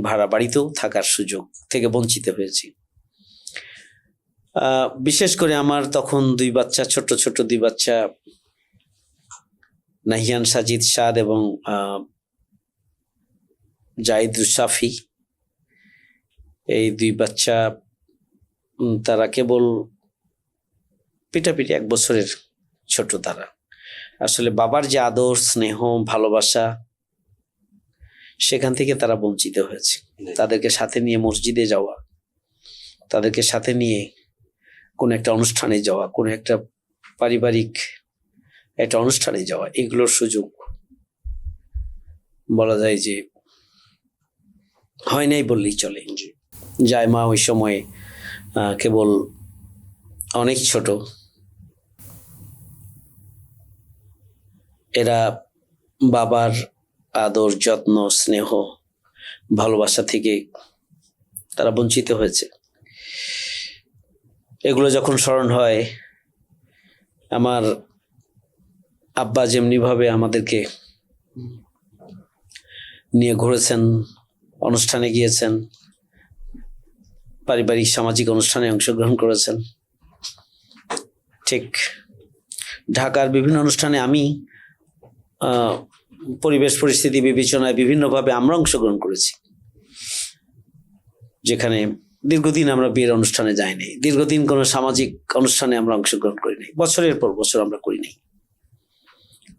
ভাড়া বাড়িতেও থাকার সুযোগ থেকে বঞ্চিত হয়েছি। বিশেষ করে আমার তখন 2 বাচ্চা, ছোট ছোট 2 বাচ্চা, নাহিয়ান সাজিদ সাদ এবং জাহিদুল সাফি। এই 2 বাচ্চা তারা কেবল পিটাপিটি 1 বছরের ছোট। তারা আসলে বাবার যে আদর, স্নেহ, ভালোবাসা, সেখান থেকে তারা বঞ্চিত হয়েছে। তাদেরকে সাথে নিয়ে মসজিদে যাওয়া, তাদেরকে সাথে নিয়ে কোনো একটা অনুষ্ঠানে যাওয়া, কোনো একটা পারিবারিক একটা অনুষ্ঠানে যাওয়া, এগুলোর সুযোগ বলা যায় যে হয় নাই বললেই চলে। জায়মা ওই সময় কেবল অনেক ছোট। এরা বাবার আদর, যত্ন, স্নেহ, ভালোবাসা থেকে তারা বঞ্চিত হয়েছে। এগুলো যখন স্মরণ হয়, আমার আব্বা যেমনি ভাবে আমাদেরকে নিয়ে ঘুরেছেন, অনুষ্ঠানে গিয়েছেন, পারিবারিক সামাজিক অনুষ্ঠানে অংশগ্রহণ করেছেন, ঠিক ঢাকার বিভিন্ন অনুষ্ঠানে আমি পরিবেশ পরিস্থিতি বিবেচনায় বিভিন্নভাবে আমরা অংশগ্রহণ করেছি, যেখানে দীর্ঘদিন আমরা বিয়ের অনুষ্ঠানে যাইনি, দীর্ঘদিন কোনো সামাজিক অনুষ্ঠানে আমরা অংশগ্রহণ করিনি, বছরের পর বছর আমরা করিনি।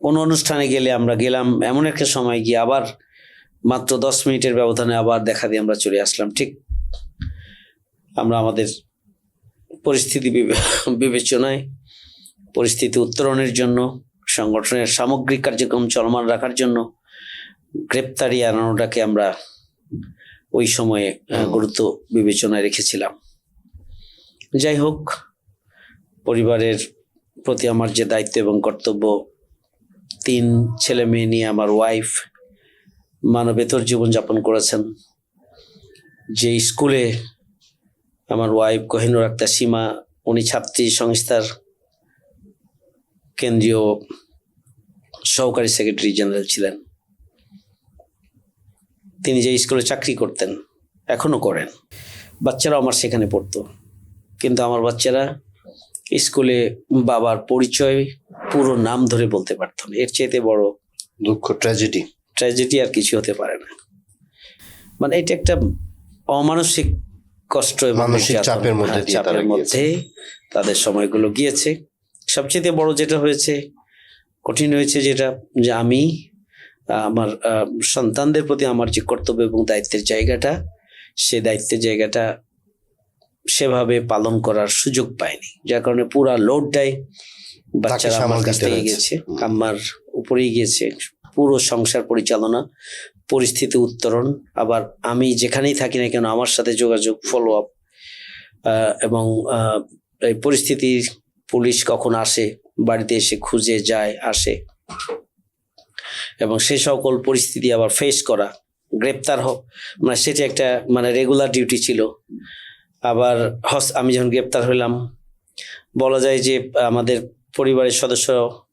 কোনো অনুষ্ঠানে গেলে আমরা গেলাম এমন একটা সময় গিয়ে আবার মাত্র 10 মিনিটের ব্যবধানে আবার দেখা দিয়ে আমরা চলে আসলাম। ঠিক আমরা আমাদের পরিস্থিতি বিবেচনায়, পরিস্থিতি উত্তরণের জন্য, সংগঠনের সামগ্রিক কার্যক্রম চলমান রাখার জন্য গ্রেপ্তারি এড়ানোটাকে আমরা ওই সময়ে গুরুত্ব বিবেচনায় রেখেছিলাম। যাই হোক, পরিবারের প্রতি আমার যে দায়িত্ব এবং কর্তব্য, 3 ছেলে মেয়ে নিয়ে আমার ওয়াইফ মানবেতর জীবনযাপন করেছেন। যে স্কুলে আমার ওয়াইফ কোহিনুর আক্তার সীমা, উনি ছাত্রী সংস্থার কেন্দ্রীয় সহকারী সেক্রেটারি জেনারেল ছিলেন। তিনি যে স্কুলে চাকরি করতেন, এখনো করেন, বাচ্চারা আমার সেখানে পড়তো। কিন্তু আমার বাচ্চারা স্কুলে বাবার পরিচয়, পুরো নাম ধরে বলতে পারত না। এর চাইতে বড় দুঃখ, ট্র্যাজেডি আর কিছু হতে পারে না। মানে এটা একটা অমানসিক কষ্ট এবং মানসিক চাপের মধ্যে দিয়ে তারা মধ্যে তাদের সময়গুলো গিয়েছে। সবচেয়ে বড় যেটা হয়েছে, কঠিন হয়েছে যেটা, যে আমি আমার সন্তানদের প্রতি আমার যে কর্তব্য এবং দায়িত্বের জায়গাটা, সে দায়িত্বের জায়গাটা সেভাবে পালন করার সুযোগ পাইনি, যার কারণে পুরা লোডটাই বাচ্চারা আমার কাছ থেকে গেছে, আমার উপরেই গিয়েছে। পুরো সংসার পরিচালনা, পরিস্থিতি উত্তরণ, আবার আমি যেখানেই থাকি না কেন আমার সাথে যোগাযোগ, ফলো আপ, এবং এই পরিস্থিতির পুলিশ কখন আসে, বাড়িতে এসে খুঁজে যায়, আসে, এবং সেই সকল পরিস্থিতি আবার ফেস করা, গ্রেপ্তার হোক, মানে সেটা একটা মানে রেগুলার ডিউটি ছিল। আবার আমি যখন গ্রেপ্তার হইলাম, বলা যায় যে আমাদের পরিবারের সদস্য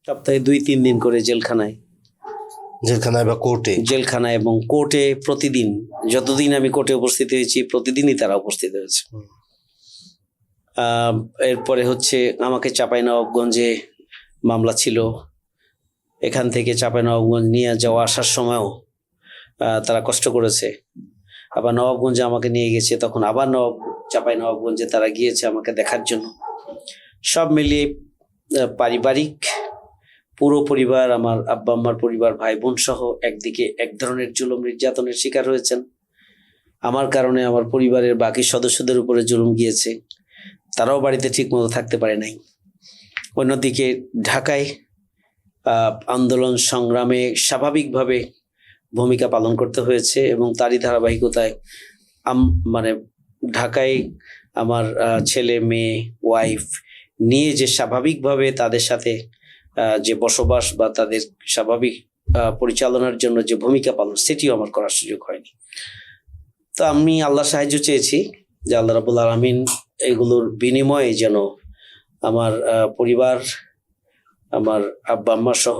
সপ্তাহে 2-3 দিন করে জেলখানায় বা জেলখানায় এবং কোর্টে প্রতিদিন, যতদিন আমি কোর্টে উপস্থিত হয়েছি প্রতিদিনই তারা উপস্থিত হয়েছে। এরপরে হচ্ছে আমাকে চাঁপাইনবাবগঞ্জে মামলা ছিল, এখান থেকে চাঁপাইনবাবগঞ্জ নিয়ে যাওয়া আসার সময়ও তারা কষ্ট করেছে। আবার নবাবগঞ্জে আমাকে নিয়ে গেছে, তখন আবার চাঁপাইনবাবগঞ্জে তারা গিয়েছে আমাকে দেখার জন্য। সব মিলিয়ে পারিবারিক পুরো পরিবার, আমার আব্বা আম্মার পরিবার, ভাই বোন সহ একদিকে এক ধরনের জুলুম নির্যাতনের শিকার হয়েছেন। আমার কারণে আমার পরিবারের বাকি সদস্যদের উপরে জুলুম গিয়েছে, তারাও বাড়িতে ঠিক মতো থাকতে পারে নাই। অন্যদিকে ঢাকায় আন্দোলন সংগ্রামে স্বাভাবিকভাবে ভূমিকা পালন করতে হয়েছে, এবং তারই ধারাবাহিকতায় মানে ঢাকায় আমার ছেলে মেয়ে ওয়াইফ নিয়ে যে স্বাভাবিকভাবে তাদের সাথে যে বসবাস বা তাদের স্বাভাবিক পরিচালনার জন্য যে ভূমিকা পালন, সেটিও আমার করার সুযোগ হয়নি। তো আমি আল্লাহর সাহায্য চেয়েছি যে আল্লাহ রাব্বুল আলামিন এগুলোর বিনিময়ে যেন আমার পরিবার, আমার আব্বা আম্মা সহ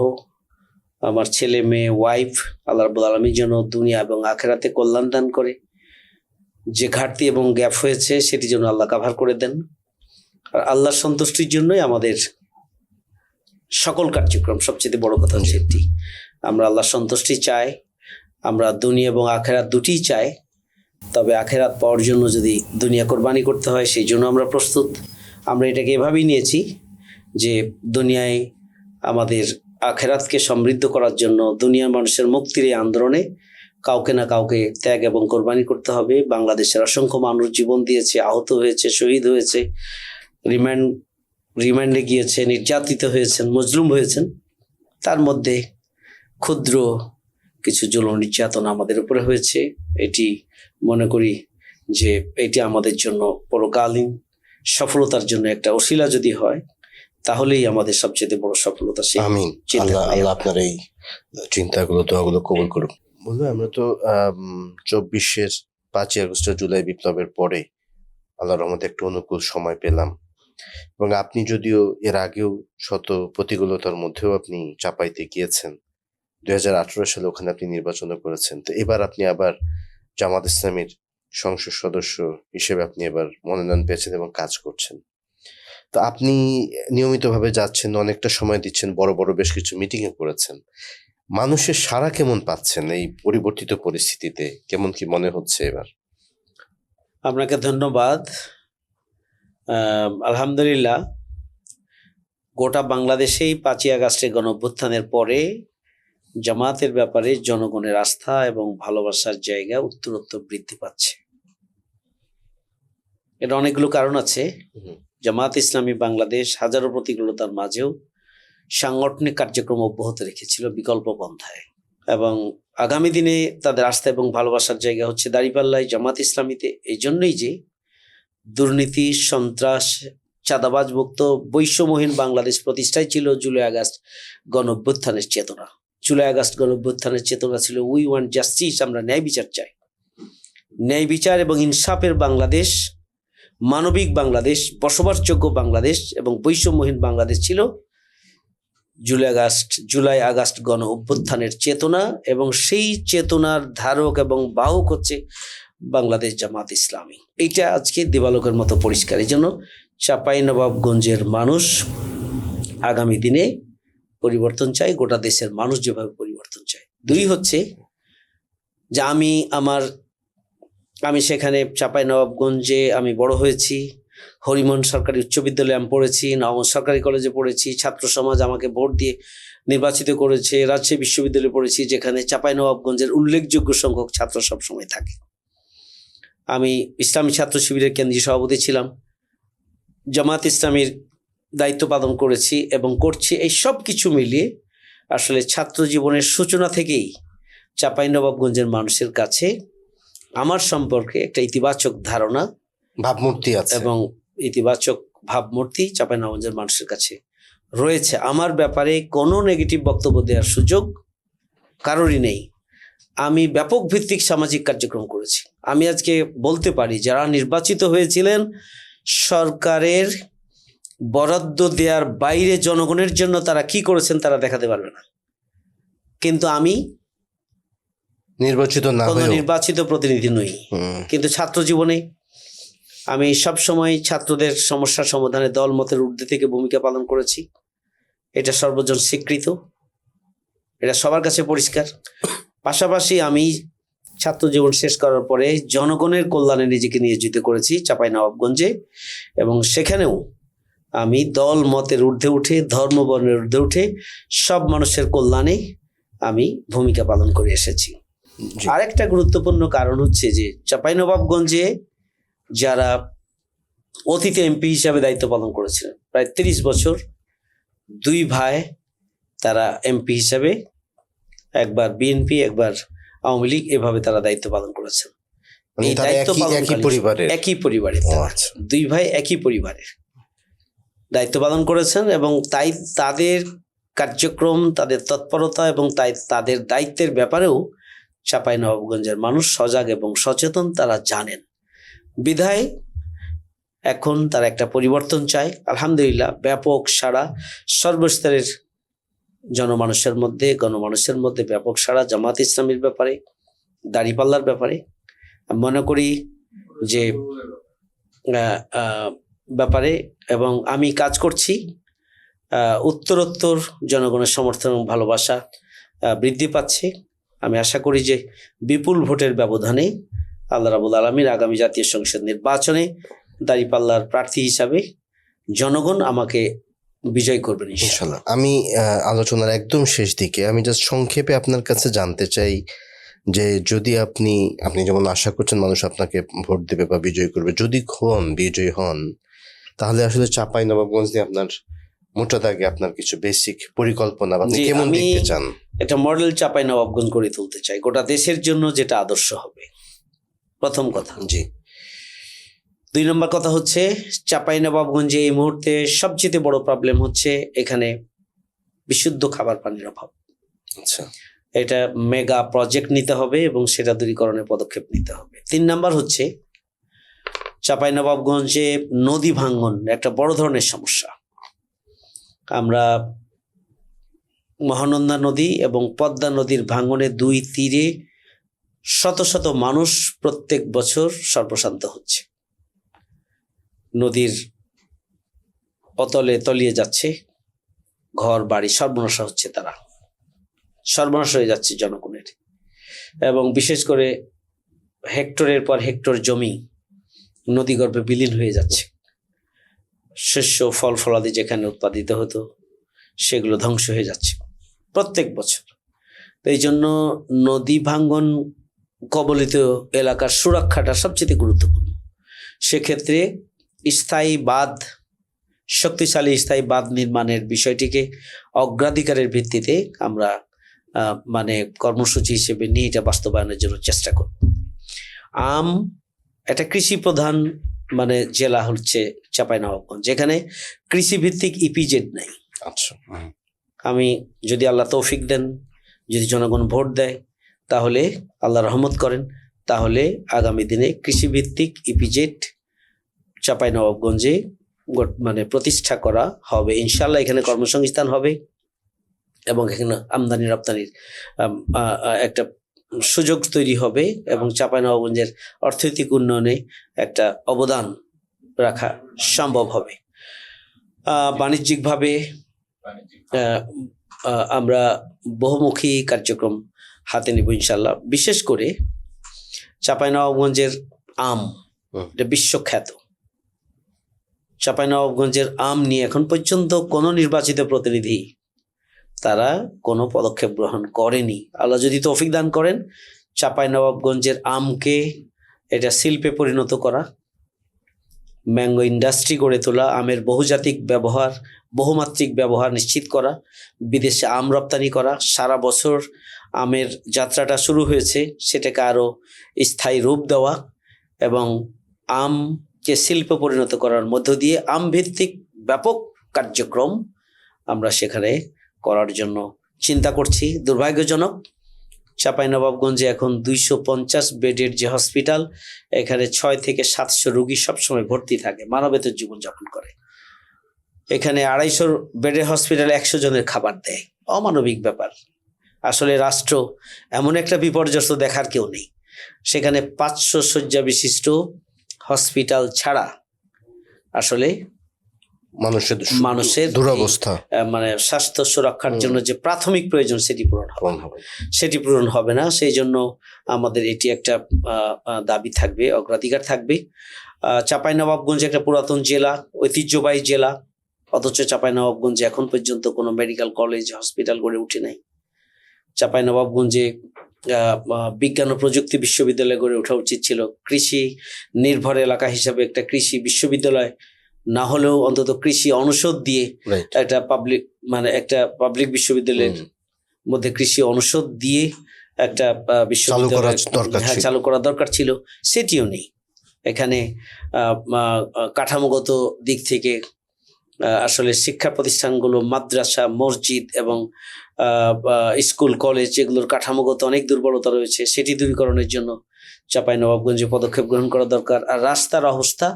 আমার ছেলে মেয়ে ওয়াইফ, আল্লাহ রাব্বুল আলামিন যেন দুনিয়া এবং আখিরাতে কল্যাণ দান করে। যে ঘাটতি এবং গ্যাপ হয়েছে সেটি যেন আল্লাহ কাভার করে দেন। আর আল্লাহর সন্তুষ্টির জন্যই আমাদের সকল কার্যক্রম। সবচেয়ে বড় কথা হচ্ছে এটি, আমরা আল্লাহর সন্তুষ্টি চাই, আমরা দুনিয়া এবং আখিরাত দুটিই চাই। তবে আখিরাত পাওয়ার জন্য যদি দুনিয়া কোরবানি করতে হয়, সেই জন্য আমরা প্রস্তুত। আমরা এটাকে এভাবেই নিয়েছি যে দুনিয়ায় আমাদের আখিরাতকে সমৃদ্ধ করার জন্য, দুনিয়ার মানুষের মুক্তির এই আন্দোলনে কাউকে না কাউকে ত্যাগ এবং কোরবানি করতে হবে। বাংলাদেশের অসংখ্য মানুষ জীবন দিয়েছে, আহত হয়েছে, শহীদ হয়েছে, রিমান্ডে গিয়েছে, নির্যাতিত হয়েছেন, মজলুম হয়েছেন। তার মধ্যে ক্ষুদ্র কিছু জুলুম নির্যাতন আমাদের উপরে হয়েছে। এটি মনে করি যে এটি আমাদের জন্য পরকালীন সফলতার জন্য একটা ওসিলা যদি হয়, তাহলেই আমাদের সবচেয়ে বড় সফলতা। আমিন। আল্লাহ আপনার এই চিন্তাগুলো, দোয়াগুলো কবুল করুন। বলবো, আমরা তো 24-এর 5ই আগস্ট জুলাই বিপ্লবের পরে আল্লাহর রহমতে একটু অনুকূল সময় পেলাম, এবং আপনি যদিও এর আগেও শত প্রতিকূলতার মধ্যেও আপনি চাপাইতে গিয়েছেন। 2018 সালে ওখানে আপনি নির্বাচনও করেছেন। তো এবার আপনি আবার জামাত ইসলামীর সংসদ সদস্য হিসেবে আপনি এবার মনোনয়ন পেয়েছেন এবং কাজ করছেন। তো আপনি নিয়মিতভাবে যাচ্ছেন, অনেকটা সময় দিচ্ছেন, বড় বড় বেশ কিছু মিটিংয়ে করেছেন। মানুষের সাড়া কেমন পাচ্ছেন এই পরিবর্তিত পরিস্থিতিতে? কেমন কি মনে হচ্ছে এবার? আপনাকে ধন্যবাদ। আলহামদুলিল্লাহ, গোটা বাংলাদেশেই 5ই আগস্টের গণঅভ্যুত্থানের পরে জামাতের ব্যাপারে জনগণের আস্থা এবং ভালোবাসার জায়গা উত্তরোত্তর বৃদ্ধি পাচ্ছে। এর অনেকগুলো কারণ আছে। হুম। জামাত ইসলামী বাংলাদেশ হাজারো প্রতিকূলতার মাঝেও সাংগঠনিক কার্যক্রম অব্যাহত রেখেছিল বিকল্প পন্থায়, এবং আগামী দিনে তাদের আস্থা এবং ভালোবাসার জায়গা হচ্ছে দাঁড়িপাল্লায় জামাত ইসলামীতে। এই জন্যই যে দুর্নীতি, সন্ত্রাস, চাঁদাবাজ মুক্ত বৈষম্যহীন বাংলাদেশ প্রতিষ্ঠাই ছিল জুলাই আগস্ট গণঅভ্যুত্থানের চেতনা। জুলাই আগস্ট গণঅভ্যুত্থানের চেতনা ছিল উই ওয়ান্ট জাস্টিস, আমরা ন্যায় বিচার চাই। ন্যায় বিচার এবং ইনসাফের বাংলাদেশ, মানবিক বাংলাদেশ, বসবাসযোগ্য বাংলাদেশ এবং বৈষম্যহীন বাংলাদেশ ছিল জুলাই আগস্ট গণ অভ্যুত্থানের চেতনা, এবং সেই চেতনার ধারক এবং বাহক হচ্ছে বাংলাদেশ জামাত ইসলামী। এইটা আজকে দিবালোকের মতো পরিষ্কার। এই জন্য চাঁপাইনবাবগঞ্জের মানুষ আগামী দিনে পরিবর্তন চাই, গোটা দেশের মানুষ যেভাবে পরিবর্তন চায়। দুই হচ্ছে যে আমি সেখানে চাঁপাইনবাবগঞ্জে আমি বড় হয়েছি। হরিমোহন সরকারি উচ্চ বিদ্যালয়ে আমি পড়েছি, নওগাঁ সরকারি কলেজে পড়েছি, ছাত্র সমাজ আমাকে ভোট দিয়ে নির্বাচিত করেছে, রাজশাহী বিশ্ববিদ্যালয়ে পড়েছি, যেখানে চাঁপাইনবাবগঞ্জের উল্লেখযোগ্য সংখ্যক ছাত্র সবসময় থাকে। আমি ইসলামী ছাত্র শিবিরের কেন্দ্রীয় সভাপতি ছিলাম, জামাত ইসলামীর দায়িত্ব পালন করেছি এবং করছি। এই সব কিছু মিলিয়ে আসলে ছাত্র জীবনের সূচনা থেকেই চাঁপাইনবাবগঞ্জের মানুষের কাছে আমার সম্পর্কে একটা ইতিবাচক ধারণা, ভাবমূর্তি আছে এবং ইতিবাচক ভাবমূর্তি চাঁপাইনবাবগঞ্জের মানুষের কাছে রয়েছে। আমার ব্যাপারে কোনো নেগেটিভ বক্তব্য দেওয়ার সুযোগ কারোরই নেই। আমি ব্যাপক ভিত্তিক সামাজিক কার্যক্রম করেছি। আমি আজকে বলতে পারি যারা নির্বাচিত হয়েছিলেন সরকারের বরাদ্দ দেওয়ার বাইরে জনগণের জন্য তারা কি করেছেন তারা দেখাতে পারবে না, কিন্তু আমি নির্বাচিত না কোনো হয়েও নির্বাচিত প্রতিনিধি নই। কিন্তু ছাত্র জীবনে আমি সবসময় ছাত্রদের সমস্যা সমাধানে দল মতের ঊর্ধ্বে থেকে ভূমিকা পালন করেছি। এটা সর্বজন স্বীকৃত, এটা সবার কাছে পরিষ্কার। পাশাপাশি আমি ছাত্র জীবন শেষ করার পরে জনগণের কল্যাণে নিজেকে নিয়োজিত করেছি চাঁপাইনবাবগঞ্জে, এবং সেখানেও আমি দল মতের ঊর্ধ্বে উঠে, ধর্ম বর্ণের ঊর্ধ্বে উঠে সব মানুষের কল্যাণে আমি ভূমিকা পালন করে এসেছি। জি। আরেকটা গুরুত্বপূর্ণ কারণ হচ্ছে যে চাঁপাইনবাবগঞ্জে যারা অতীতে এমপি হিসাবে দায়িত্ব পালন করেছিলেন প্রায় 30 বছর, দুই ভাই তারা এমপি হিসাবে, একবার বিএনপি একবার আওয়ামী লীগ, এভাবে তারা দায়িত্ব পালন করেছেন। মানে এই তারা দায়িত্ব একই পরিবারের একই পরিবারের ও তারা। আচ্ছা। দুই ভাই একই পরিবারের দায়িত্ব পালন করেছেন, এবং তাই তাদের কার্যক্রম, তাদের তৎপরতা এবং তাদের দায়িত্বের ব্যাপারেও চাঁপাইনবাবগঞ্জের মানুষ সজাগ এবং সচেতন, তারা জানেন। বিধায় এখন তারা একটা পরিবর্তন চায়। আলহামদুলিল্লাহ, ব্যাপক সাড়া সর্বস্তরের গণমানুষের মধ্যে ব্যাপক সাড়া জামাত ইসলামীর ব্যাপারে, দাঁড়িপাল্লার ব্যাপারে। আমি মনে করি যে ব্যাপারে, এবং আমি কাজ করছি, উত্তরোত্তর জনগণের সমর্থন এবং ভালোবাসা বৃদ্ধি পাচ্ছে। আমি আশা করি যে বিপুল ভোটের ব্যবধানে আল্লাহ রাব্বুল আলামিন আগামী জাতীয় সংসদ নির্বাচনে দাঁড়িপাল্লার প্রার্থী হিসাবে জনগণ আমাকে বিজয় করবেন ইনশাল্লাহ। আমি আলোচনার একদম শেষ দিকে আমি জাস্ট সংক্ষেপে আপনার কাছে জানতে চাই যে যদি আপনি যেমন আশা করছেন মানুষ আপনাকে ভোট দেবে বা বিজয় করবে, যদি বিজয়ী হন, তাহলে আসলে চাঁপাইনবাবগঞ্জ নিয়ে আপনার মোটা দাগে আপনার কিছু বেসিক পরিকল্পনা বা আপনি কেমন দেখতে চান? একটা মডেল চাঁপাইনবাবগঞ্জ গড়ে তুলতে চাই গোটা দেশের জন্য, যেটা আদর্শ হবে, প্রথম কথা। জি। 2 নম্বর কথা হচ্ছে চাঁপাইনবাবগঞ্জে এই মুহূর্তে সবচেয়ে বড় প্রবলেম হচ্ছে এখানে বিশুদ্ধ খাবার পানির অভাব। আচ্ছা। এটা মেগা প্রজেক্ট নিতে হবে এবং সেটা দূরীকরণের পদক্ষেপ নিতে হবে। 3 নম্বর হচ্ছে চাঁপাইনবাবগঞ্জে নদী ভাঙ্গন একটা বড় ধরনের সমস্যা। আমরা মহানন্দা নদী এবং পদ্মা নদীর ভাঙ্গনে 2 তীরে শত শত মানুষ প্রত্যেক বছর সর্বশান্ত হচ্ছে, নদীর অতলে তলিয়ে যাচ্ছে, ঘর বাড়ি সর্বনাশা হচ্ছে তারা। সর্বনাশ হয়ে যাচ্ছে জনগণের, এবং বিশেষ করে হেক্টরের পর হেক্টর জমি নদীগর্ভে বিলীন হয়ে যাচ্ছে। শস্য ফল ফলাদি যেখানে উৎপাদিত হতো সেগুলো ধ্বংস হয়ে যাচ্ছে প্রত্যেক বছর। তো এই জন্য নদী ভাঙ্গন কবলিত এলাকার সুরক্ষাটা সবচেয়ে গুরুত্বপূর্ণ। সেক্ষেত্রে স্থায়ী বাঁধ, শক্তিশালী স্থায়ী বাঁধ নির্মাণের বিষয়টিকে অগ্রাধিকারের ভিত্তিতে আমরা মানে কর্মসূচি হিসেবে নিয়ে এটা বাস্তবায়নের জন্য চেষ্টা করব। একটা কৃষি প্রধান মানে জেলা হচ্ছে চাঁপাইনবাবগঞ্জ, যেখানে কৃষি ভিত্তিক ইপিজেড নাই। আচ্ছা, আমি যদি আল্লাহ তৌফিক দেন, যদি জনগণ ভোট দেয়, তাহলে আল্লাহ রহমত করেন, তাহলে আগামী দিনে কৃষিভিত্তিক ইপিজেড চাঁপাইনবাবগঞ্জে মানে প্রতিষ্ঠা করা হবে ইনশাল্লাহ। এখানে কর্মসংস্থান হবে এবং এখানে আমদানি রপ্তানির একটা সুযোগ তৈরি হবে এবং চাঁপাইনবাবগঞ্জের অর্থনৈতিক উন্নয়নে একটা অবদান রাখা সম্ভব হবে। বাণিজ্যিকভাবে আমরা বহুমুখী কার্যক্রম হাতে নিব ইনশাল্লাহ। বিশেষ করে চাঁপাইনবাবগঞ্জের আম, এটা বিশ্বখ্যাত। চাঁপাইনবাবগঞ্জের আম নিয়ে এখন পর্যন্ত কোনো নির্বাচিত প্রতিনিধি তারা কোনো পদক্ষেপ গ্রহণ করেনি। আল্লাহ যদি তৌফিক দান করেন, চাঁপাইনবাবগঞ্জের আমকে এটা শিল্পে পরিণত করা, ম্যাঙ্গো ইন্ডাস্ট্রি গড়ে তোলা, আমের বহুজাতিক ব্যবহার, বহুমাত্রিক ব্যবহার নিশ্চিত করা, বিদেশে আম রপ্তানি করা, সারা বছর আমের যাত্রাটা শুরু হয়েছে সেটাকে আরও স্থায়ী রূপ দেওয়া এবং আমকে শিল্পে পরিণত করার মধ্য দিয়ে আম ভিত্তিক ব্যাপক কার্যক্রম আমরা সেখানে করার জন্য চিন্তা করছি। দুর্ভাগ্যজনক, চাঁপাইনবাবগঞ্জে এখন 250 বেডের যে হসপিটাল, এখানে 600 থেকে 700 রোগী সবসময় ভর্তি থাকে, মানবেতর জীবনযাপন করে। এখানে 250 বেডের হসপিটালে 100 জনের খাবার দেয়, অমানবিক ব্যাপার। আসলে রাষ্ট্র এমন একটা বিপর্যস্ত দেখার কেউ নেই। সেখানে 500 শয্যা বিশিষ্ট হসপিটাল ছাড়া আসলে মানুষের দুরবস্থা, মানে স্বাস্থ্য সুরক্ষার জন্য যে প্রাথমিক প্রয়োজন সেটি পূরণ হবে না। সেই জন্য আমাদের এটি একটা দাবি থাকবে, অগ্রাধিকার থাকবে। চাঁপাইনবাবগঞ্জ একটা পুরাতন জেলা, ঐতিহ্যবাহী জেলা, অথচ চাঁপাইনবাবগঞ্জে এখন পর্যন্ত কোনো মেডিকেল কলেজ হসপিটাল গড়ে উঠে নাই। চাঁপাইনবাবগঞ্জে বিজ্ঞান ও প্রযুক্তি বিশ্ববিদ্যালয় গড়ে ওঠা উচিত ছিল। কৃষি নির্ভর এলাকা হিসাবে একটা কৃষি বিশ্ববিদ্যালয় না হলেও অন্তত কৃষি অনুষদ দিয়ে একটা পাবলিক বিশ্ববিদ্যালয়ের মধ্যে কৃষি অনুষদ দিয়ে একটা বিশ্ববিদ্যালয় চালু করা দরকার ছিল, সেটিও নেই। এখানে কাঠামোগত দিক থেকে আসলে শিক্ষা প্রতিষ্ঠানগুলো, মাদ্রাসা, মসজিদ এবং স্কুল কলেজ, যেগুলোর কাঠামোগত অনেক দুর্বলতা রয়েছে, সেটি দূরীকরণের জন্য চাঁপাইনবাবগঞ্জে পদক্ষেপ গ্রহণ করা দরকার। আর রাস্তার অবস্থা,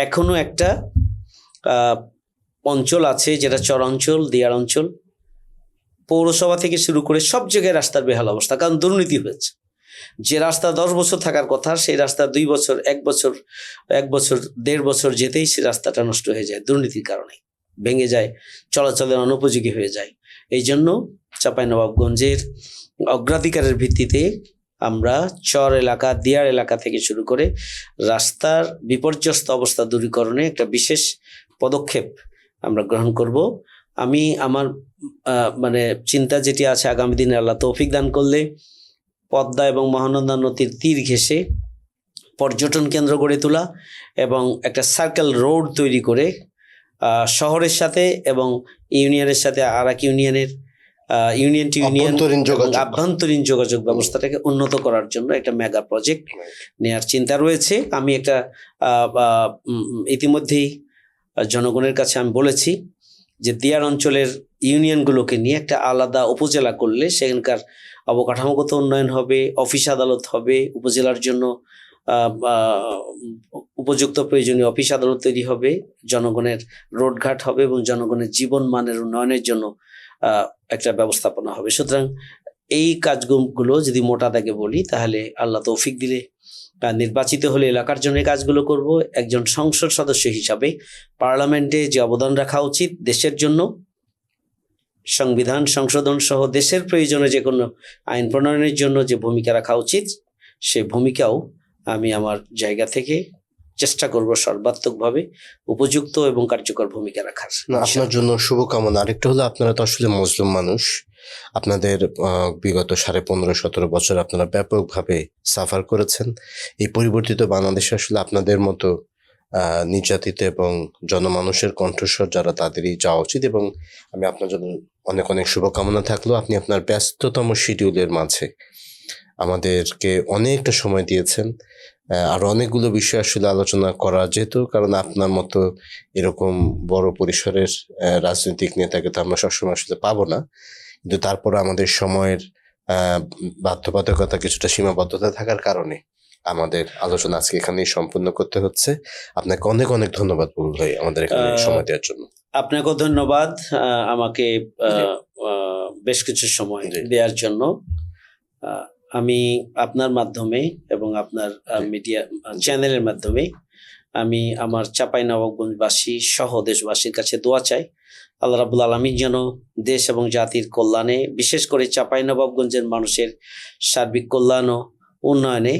এখনো একটা অঞ্চল আছে যেটা চর অঞ্চল, দিয়ার অঞ্চল, পৌরসভা থেকে শুরু করে সব জায়গায় রাস্তার বেহাল অবস্থা, কারণ দুর্নীতি হয়েছে। যে রাস্তা 10 বছর থাকার কথা, সেই রাস্তা 2 বছর, 1 বছর, 1.5 বছর যেতেই সে রাস্তাটা নষ্ট হয়ে যায়, দুর্নীতির কারণে ভেঙে যায়, চলাচলের অনুপযোগী হয়ে যায়। এই জন্য চাঁপাইনবাবগঞ্জের অগ্রাধিকারের ভিত্তিতে আমরা চর এলাকা, দিয়ার এলাকা থেকে শুরু করে রাস্তার বিপর্যস্ত অবস্থা দূরীকরণে একটা বিশেষ পদক্ষেপ আমরা গ্রহণ করব। আমি আমার মানে চিন্তা যেটি আছে, আগামী দিনে আল্লাহ তৌফিক দান করলে পদ্মা এবং মহানন্দা নদীর তীর ঘেঁষে পর্যটন কেন্দ্র গড়ে তোলা এবং একটা সার্কেল রোড তৈরি করে শহরের সাথে এবং ইউনিয়নের সাথে আর এক ইউনিয়নের ইউনিয়ন টু ইউনিয়ন আভ্যন্তরীণ যোগাযোগ ব্যবস্থাটাকে উন্নত করার জন্য একটা মেগা প্রজেক্ট নেওয়ার চিন্তা রয়েছে। আমি একটা ইতিমধ্যেই জনগণের কাছে আমি বলেছি যে দিয়ার অঞ্চলের ইউনিয়নগুলোকে নিয়ে একটা আলাদা উপজেলা করলে সেখানকার অবকাঠামোগত উন্নয়ন হবে, অফিস আদালত হবে, উপজেলার জন্য উপযুক্ত প্রয়োজনীয় অফিস আদালত তৈরি হবে, জনগণের রোডঘাট হবে এবং জনগণের জীবন মানের উন্নয়নের জন্য একটা ব্যবস্থাপনা হবে। সুতরাং এই কাজগুলো যদি মোটা দাগে বলি, তাহলে আল্লাহ তৌফিক দিলে নির্বাচিত হলে এলাকার জন্য কাজগুলো করব। একজন সংসদ সদস্য হিসাবে পার্লামেন্টে যে অবদান রাখা উচিত দেশের জন্য, সংবিধান সংশোধন সহ দেশের প্রয়োজনে যে কোনো আইন প্রণয়নের জন্য যে ভূমিকা রাখা উচিত, সে ভূমিকাও আমি আমার জায়গা থেকে চেষ্টা করব সর্বাত্মকভাবে উপযুক্ত এবং কার্যকর ভূমিকা রাখার। না, আপনার জন্য শুভকামনা। আরেকটা হলো, আপনারা তো আসলে মজলুম মানুষ। আপনাদের বিগত 15.5-17 বছর আপনারা ব্যাপকভাবে সাফার করেছেন। এই পরিবর্তিত বাংলাদেশে আসলে আপনাদের মতো নির্যাতিত এবং জনমানুষের কণ্ঠস্বর যারা, তাদেরই যাওয়া উচিত। এবং আমি আপনার জন্য অনেক অনেক শুভকামনা থাকলো। আপনি আপনার ব্যস্ততম শিডিউলের মাঝে আমাদেরকে অনেকটা সময় দিয়েছেন। আর অনেকগুলো বিষয় আসলে আলোচনা করা যেত, কারণ আপনার মতো এরকম বড় পরিসরের রাজনৈতিক নেতাকে তো আমরা সবসময় আসলে পাবো না। কিন্তু তারপর আমাদের সময়ের বাধ্যবাধকতা, কিছুটা সীমাবদ্ধতা থাকার কারণে আমাদের আলোচনা আজকে এখানেই সম্পূর্ণ করতে হচ্ছে। আপনাকে অনেক অনেক ধন্যবাদ বুলবুল ভাই আমাদের এখানে সময় দেওয়ার জন্য। আপনাকেও ধন্যবাদ আমাকে বেশ কিছু সময় দেওয়ার জন্য। আমি আপনার মাধ্যমে এবং আপনার মিডিয়া চ্যানেলের মাধ্যমে আমি আমার চাঁপাইনবাবগঞ্জবাসী সহ দেশবাসীর কাছে দোয়া চাই, আল্লাহ রাব্বুল আলামিন যেন দেশ এবং জাতির কল্যাণে, বিশেষ করে চাঁপাইনবাবগঞ্জের মানুষের সার্বিক কল্যাণ ও উন্নয়নে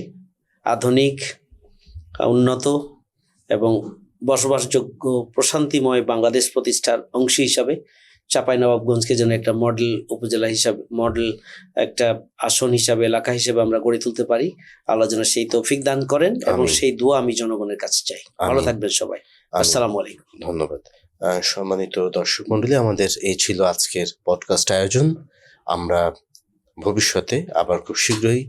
আধুনিক, উন্নত এবং বসবাসযোগ্য প্রশান্তিময় বাংলাদেশ প্রতিষ্ঠার অংশ হিসাবে চাঁপাইনবাবগঞ্জকে যেন একটা মডেল উপজেলা হিসাবে, মডেল একটা আসন হিসাবে, এলাকা হিসেবে আমরা গড়ে তুলতে পারি। আল্লাহ যেন সেই তৌফিক দান করেন এবং সেই দোয়া আমি জনগণের কাছে চাই। ভালো থাকবেন সবাই। আসসালামু আলাইকুম। ধন্যবাদ। সম্মানিত দর্শক মণ্ডলী, আমাদের এই ছিল আজকের পডকাস্ট আয়োজন। আমরা ভবিষ্যতে আবার খুব শীঘ্রই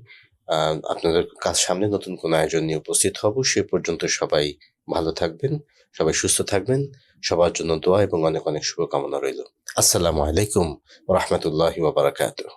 আপনাদের সামনে নতুন কোনো আয়োজন নিয়ে উপস্থিত হব। সে পর্যন্ত সবাই ভালো থাকবেন, সবাই সুস্থ থাকবেন। সবার জন্য দোয়া এবং অনেক অনেক শুভকামনা রইল। আসসালামু আলাইকুম ওয়া রাহমাতুল্লাহি ওয়া বারাকাতুহু।